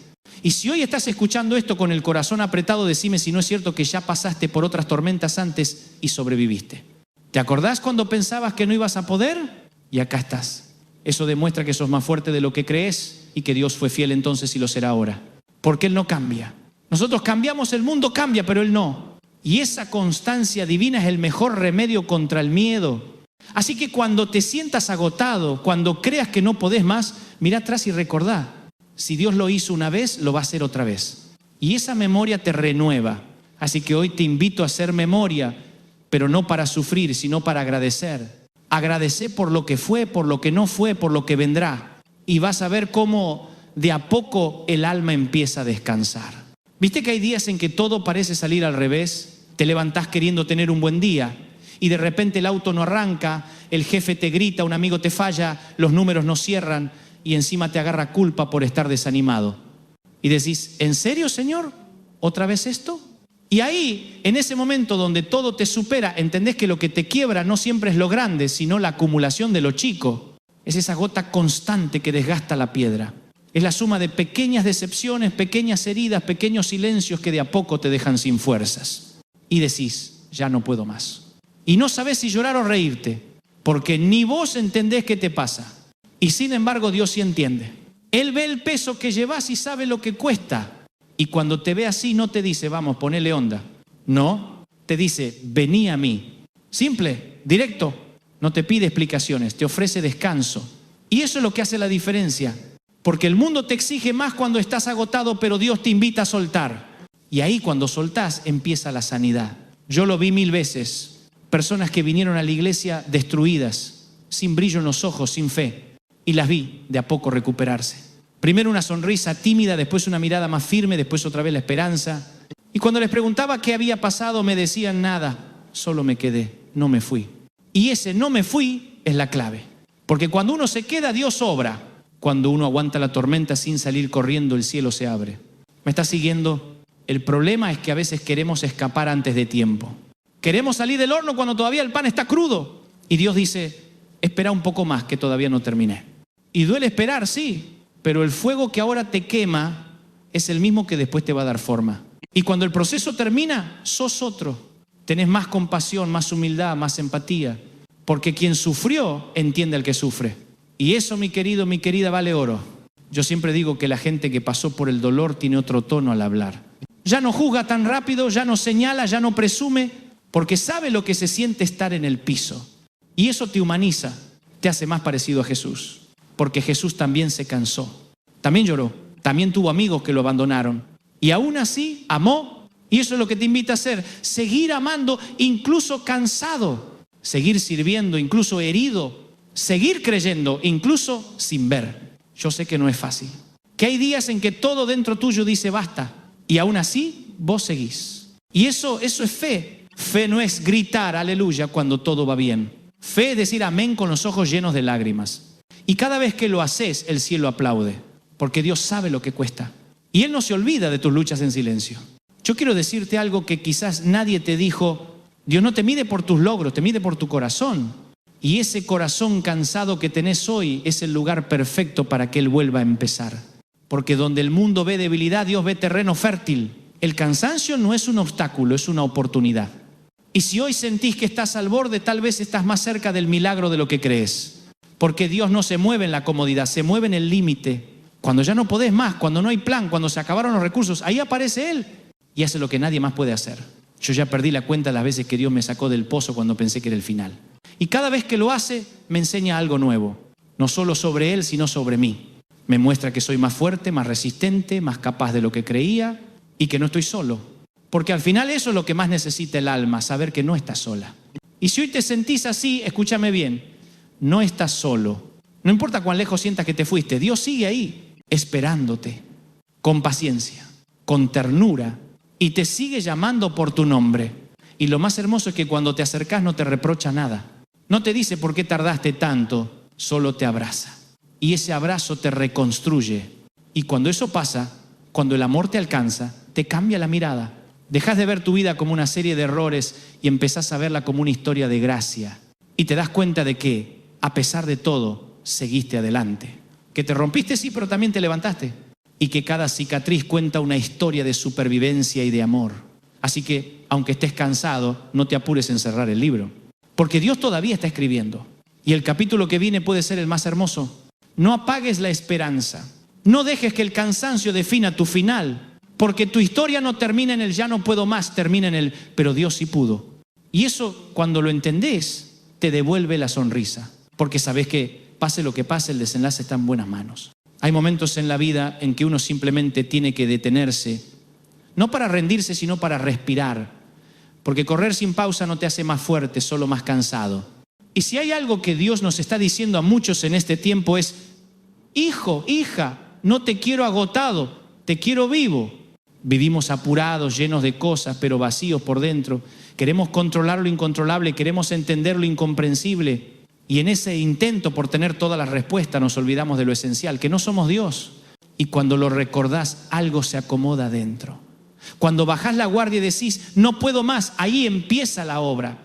Y si hoy estás escuchando esto con el corazón apretado, decime si no es cierto que ya pasaste por otras tormentas antes y sobreviviste. ¿Te acordás cuando pensabas que no ibas a poder? Y acá estás. Eso demuestra que sos más fuerte de lo que crees y que Dios fue fiel entonces y lo será ahora. Porque Él no cambia. Nosotros cambiamos, el mundo cambia, pero Él no. Y esa constancia divina es el mejor remedio contra el miedo. Así que cuando te sientas agotado, cuando creas que no podés más, mira atrás y recordá. Si Dios lo hizo una vez, lo va a hacer otra vez. Y esa memoria te renueva. Así que hoy te invito a hacer memoria, pero no para sufrir, sino para agradecer. Agradecer por lo que fue, por lo que no fue, por lo que vendrá. Y vas a ver cómo de a poco el alma empieza a descansar. ¿Viste que hay días en que todo parece salir al revés? Te levantás queriendo tener un buen día y de repente el auto no arranca, el jefe te grita, un amigo te falla, los números no cierran y encima te agarra culpa por estar desanimado. Y decís, ¿en serio, Señor? ¿Otra vez esto? Y ahí, en ese momento donde todo te supera, entendés que lo que te quiebra no siempre es lo grande, sino la acumulación de lo chico. Es esa gota constante que desgasta la piedra. Es la suma de pequeñas decepciones, pequeñas heridas, pequeños silencios que de a poco te dejan sin fuerzas. Y decís, ya no puedo más. Y no sabés si llorar o reírte, porque ni vos entendés qué te pasa. Y sin embargo Dios sí entiende. Él ve el peso que llevas y sabe lo que cuesta. Y cuando te ve así no te dice, vamos, ponele onda. No, te dice, vení a mí. Simple, directo. No te pide explicaciones, te ofrece descanso. Y eso es lo que hace la diferencia. Porque el mundo te exige más cuando estás agotado, pero Dios te invita a soltar. Y ahí cuando soltás empieza la sanidad. Yo lo vi 1000 veces. Personas que vinieron a la iglesia destruidas, sin brillo en los ojos, sin fe. Y las vi de a poco recuperarse. Primero una sonrisa tímida, después una mirada más firme, después otra vez la esperanza. Y cuando les preguntaba qué había pasado, me decían nada, solo me quedé, no me fui. Y ese no me fui es la clave. Porque cuando uno se queda, Dios obra. Cuando uno aguanta la tormenta sin salir corriendo, el cielo se abre. ¿Me está siguiendo? El problema es que a veces queremos escapar antes de tiempo. Queremos salir del horno cuando todavía el pan está crudo. Y Dios dice, espera un poco más que todavía no terminé. Y duele esperar, sí, pero el fuego que ahora te quema es el mismo que después te va a dar forma. Y cuando el proceso termina, sos otro. Tenés más compasión, más humildad, más empatía. Porque quien sufrió entiende al que sufre. Y eso, mi querido, mi querida, vale oro. Yo siempre digo que la gente que pasó por el dolor tiene otro tono al hablar. Ya no juzga tan rápido, ya no señala, ya no presume, porque sabe lo que se siente estar en el piso. Y eso te humaniza, te hace más parecido a Jesús. Porque Jesús también se cansó, también lloró, también tuvo amigos que lo abandonaron. Y aún así amó, y eso es lo que te invita a hacer, seguir amando incluso cansado, seguir sirviendo incluso herido, seguir creyendo incluso sin ver. Yo sé que no es fácil, que hay días en que todo dentro tuyo dice basta, y aún así vos seguís. Y eso es fe. Fe no es gritar aleluya cuando todo va bien. Fe es decir amén con los ojos llenos de lágrimas. Y cada vez que lo haces, el cielo aplaude, porque Dios sabe lo que cuesta. Y Él no se olvida de tus luchas en silencio. Yo quiero decirte algo que quizás nadie te dijo. Dios no te mide por tus logros, te mide por tu corazón. Y ese corazón cansado que tenés hoy es el lugar perfecto para que Él vuelva a empezar. Porque donde el mundo ve debilidad, Dios ve terreno fértil. El cansancio no es un obstáculo, es una oportunidad. Y si hoy sentís que estás al borde, tal vez estás más cerca del milagro de lo que crees. Porque Dios no se mueve en la comodidad, se mueve en el límite. Cuando ya no podés más, cuando no hay plan, cuando se acabaron los recursos, ahí aparece Él y hace lo que nadie más puede hacer. Yo ya perdí la cuenta de las veces que Dios me sacó del pozo cuando pensé que era el final. Y cada vez que lo hace, me enseña algo nuevo. No solo sobre Él, sino sobre mí. Me muestra que soy más fuerte, más resistente, más capaz de lo que creía y que no estoy solo. Porque al final eso es lo que más necesita el alma, saber que no estás sola. Y si hoy te sentís así, escúchame bien. No estás solo. No importa cuán lejos sientas que te fuiste. Dios sigue ahí, esperándote, con paciencia, con ternura, y te sigue llamando por tu nombre. Y lo más hermoso es que cuando te acercás no te reprocha nada. No te dice por qué tardaste tanto, solo te abraza. Y ese abrazo te reconstruye. Y cuando eso pasa, Cuando el amor te alcanza, te cambia la mirada. Dejas de ver tu vida como una serie de errores y empezás a verla como una historia de gracia. Y te das cuenta de que, a pesar de todo, seguiste adelante. Que te rompiste, sí, pero también te levantaste. Y que cada cicatriz cuenta una historia de supervivencia y de amor. Así que, aunque estés cansado, no te apures en cerrar el libro. Porque Dios todavía está escribiendo. Y el capítulo que viene puede ser el más hermoso. No apagues la esperanza. No dejes que el cansancio defina tu final. Porque tu historia no termina en el ya no puedo más, termina en el pero Dios sí pudo. Y eso, cuando lo entendés, te devuelve la sonrisa. Porque sabés que, pase lo que pase, el desenlace está en buenas manos. Hay momentos en la vida en que uno simplemente tiene que detenerse, no para rendirse, sino para respirar. Porque correr sin pausa no te hace más fuerte, solo más cansado. Y si hay algo que Dios nos está diciendo a muchos en este tiempo es: hijo, hija, no te quiero agotado, te quiero vivo. Vivimos apurados, llenos de cosas, pero vacíos por dentro. Queremos controlar lo incontrolable, queremos entender lo incomprensible. Y en ese intento por tener todas las respuestas nos olvidamos de lo esencial, que no somos Dios. Y cuando lo recordás, algo se acomoda dentro. Cuando bajás la guardia y decís, no puedo más, ahí empieza la obra.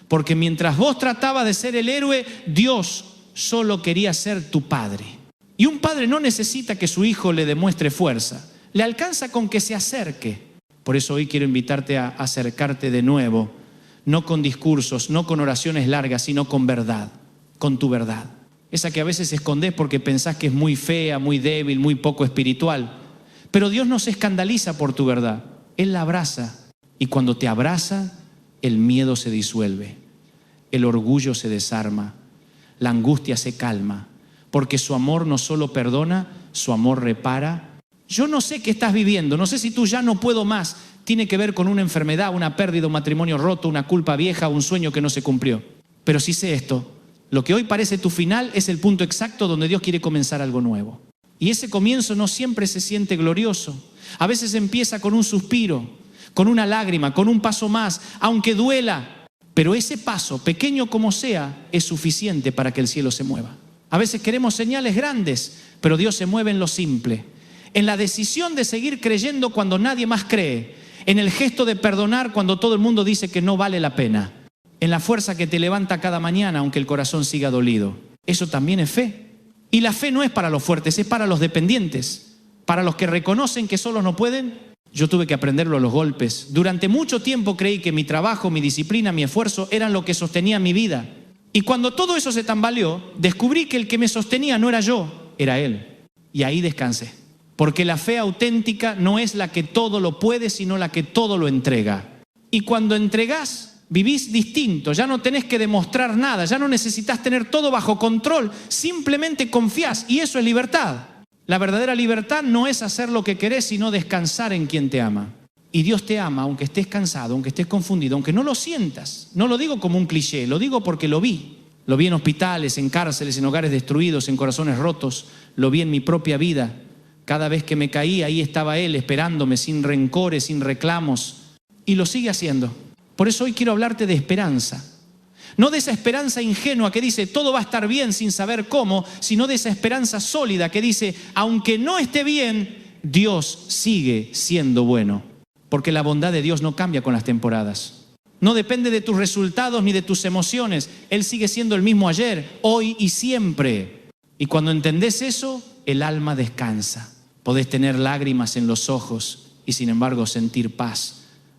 Porque mientras vos tratabas de ser el héroe, Dios solo quería ser tu padre. Y un padre no necesita que su hijo le demuestre fuerza. Le alcanza con que se acerque. Por eso hoy quiero invitarte a acercarte de nuevo, no con discursos, no con oraciones largas, sino con verdad, con tu verdad. Esa que a veces escondés porque pensás que es muy fea, muy débil, muy poco espiritual. Pero Dios no se escandaliza por tu verdad. Él la abraza. Y cuando te abraza, el miedo se disuelve, el orgullo se desarma, la angustia se calma. Porque su amor no solo perdona, su amor repara. Yo no sé qué estás viviendo, no sé si tú ya no puedo más. Tiene que ver con una enfermedad, una pérdida, un matrimonio roto, una culpa vieja, un sueño que no se cumplió. Pero sí sé esto, lo que hoy parece tu final es el punto exacto donde Dios quiere comenzar algo nuevo. Y ese comienzo no siempre se siente glorioso. A veces empieza con un suspiro, con una lágrima, con un paso más, aunque duela. Pero ese paso, pequeño como sea, es suficiente para que el cielo se mueva. A veces queremos señales grandes, pero Dios se mueve en lo simple. En la decisión de seguir creyendo cuando nadie más cree. En el gesto de perdonar cuando todo el mundo dice que no vale la pena. En la fuerza que te levanta cada mañana aunque el corazón siga dolido. Eso también es fe. Y la fe no es para los fuertes, es para los dependientes. Para los que reconocen que solos no pueden. Yo tuve que aprenderlo a los golpes. Durante mucho tiempo creí que mi trabajo, mi disciplina, mi esfuerzo eran lo que sostenía mi vida. Y cuando todo eso se tambaleó, descubrí que el que me sostenía no era yo, era Él. Y ahí descansé. Porque la fe auténtica no es la que todo lo puede, sino la que todo lo entrega. Y cuando entregás, vivís distinto. Ya no tenés que demostrar nada, ya no necesitas tener todo bajo control. Simplemente confías y eso es libertad. La verdadera libertad no es hacer lo que querés, sino descansar en quien te ama. Y Dios te ama aunque estés cansado, aunque estés confundido, aunque no lo sientas. No lo digo como un cliché, lo digo porque lo vi. Lo vi en hospitales, en cárceles, en hogares destruidos, en corazones rotos. Lo vi en mi propia vida. Cada vez que me caí, ahí estaba Él esperándome, sin rencores, sin reclamos. Y lo sigue haciendo. Por eso hoy quiero hablarte de esperanza. No de esa esperanza ingenua que dice todo va a estar bien sin saber cómo, sino de esa esperanza sólida que dice, aunque no esté bien, Dios sigue siendo bueno. Porque la bondad de Dios no cambia con las temporadas. No depende de tus resultados ni de tus emociones. Él sigue siendo el mismo ayer, hoy y siempre. Y cuando entendés eso, el alma descansa. Podés tener lágrimas en los ojos y sin embargo sentir paz.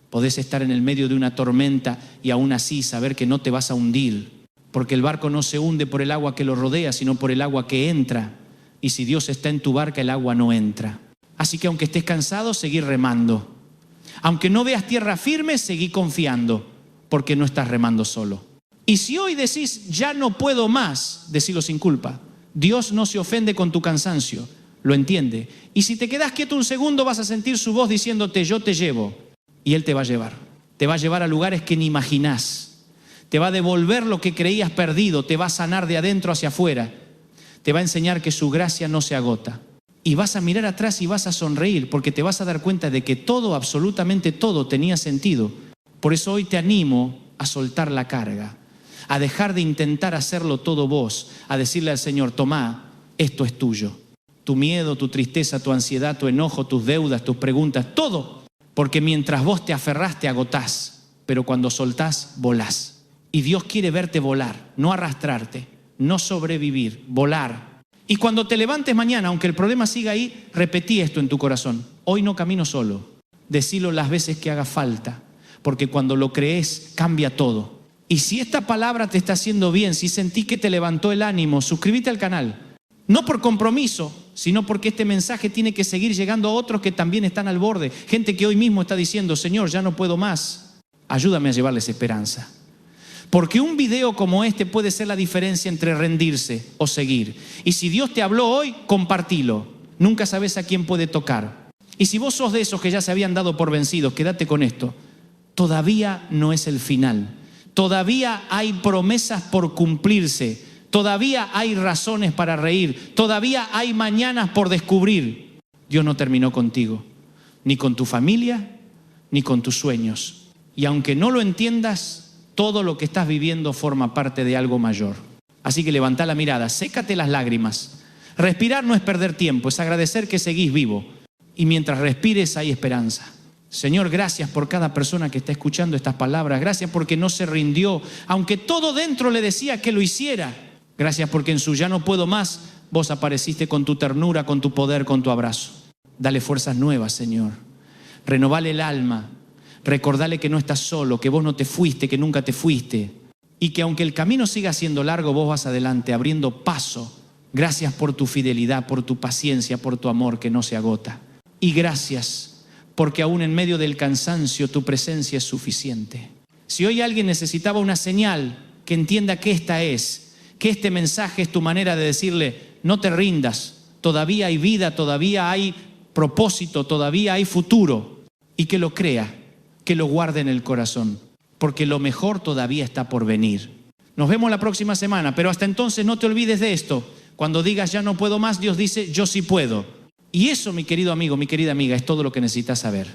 Podés estar en el medio de una tormenta y aún así saber que no te vas a hundir. Porque el barco no se hunde por el agua que lo rodea, sino por el agua que entra. Y si Dios está en tu barca, el agua no entra. Así que aunque estés cansado, seguí remando. Aunque no veas tierra firme, seguí confiando. Porque no estás remando solo. Y si hoy decís, ya no puedo más, decilo sin culpa. Dios no se ofende con tu cansancio, lo entiende. Y si te quedas quieto un segundo vas a sentir su voz diciéndote, yo te llevo. Y Él te va a llevar. Te va a llevar a lugares que ni imaginás. Te va a devolver lo que creías perdido. Te va a sanar de adentro hacia afuera. Te va a enseñar que su gracia no se agota. Y vas a mirar atrás y vas a sonreír porque te vas a dar cuenta de que todo, absolutamente todo tenía sentido. Por eso hoy te animo a soltar la carga. A dejar de intentar hacerlo todo vos, a decirle al Señor, tomá, esto es tuyo. tu miedo, tu tristeza, tu ansiedad, tu enojo, tus deudas, tus preguntas, todo. Porque mientras vos te aferrás, te agotás, pero cuando soltás, volás. Y Dios quiere verte volar, no arrastrarte, no sobrevivir, volar. Y cuando te levantes mañana, aunque el problema siga ahí, repetí esto en tu corazón. Hoy no camino solo. Decilo las veces que haga falta, porque cuando lo crees, cambia todo. Y si esta palabra te está haciendo bien, si sentí que te levantó el ánimo, suscríbete al canal. No por compromiso, sino porque este mensaje tiene que seguir llegando a otros que también están al borde. Gente que hoy mismo está diciendo, Señor, ya no puedo más. Ayúdame a llevarles esperanza. Porque un video como este puede ser la diferencia entre rendirse o seguir. Y si Dios te habló hoy, compartilo. Nunca sabes a quién puede tocar. Y si vos sos de esos que ya se habían dado por vencidos, quédate con esto. Todavía no es el final. Todavía hay promesas por cumplirse. Todavía hay razones para reír. Todavía hay mañanas por descubrir. Dios no terminó contigo, ni con tu familia, ni con tus sueños. Y aunque no lo entiendas, todo lo que estás viviendo forma parte de algo mayor. Así que levantá la mirada, sécate las lágrimas. Respirar no es perder tiempo, es agradecer que seguís vivo. Y mientras respires hay esperanza. Señor, gracias por cada persona que está escuchando estas palabras. Gracias porque no se rindió, aunque todo dentro le decía que lo hiciera. Gracias porque en su ya no puedo más, vos apareciste con tu ternura, con tu poder, con tu abrazo. Dale fuerzas nuevas, Señor. Renovale el alma. Recordale que no estás solo, que vos no te fuiste, que nunca te fuiste. Y que aunque el camino siga siendo largo, vos vas adelante, abriendo paso. Gracias por tu fidelidad, por tu paciencia, por tu amor que no se agota. Y gracias porque aún en medio del cansancio tu presencia es suficiente. Si hoy alguien necesitaba una señal que entienda que esta es, que este mensaje es tu manera de decirle, no te rindas, todavía hay vida, todavía hay propósito, todavía hay futuro, y que lo crea, que lo guarde en el corazón, porque lo mejor todavía está por venir. Nos vemos la próxima semana, pero hasta entonces no te olvides de esto. Cuando digas ya no puedo más, Dios dice yo sí puedo. Y eso, mi querido amigo, mi querida amiga, es todo lo que necesitas saber.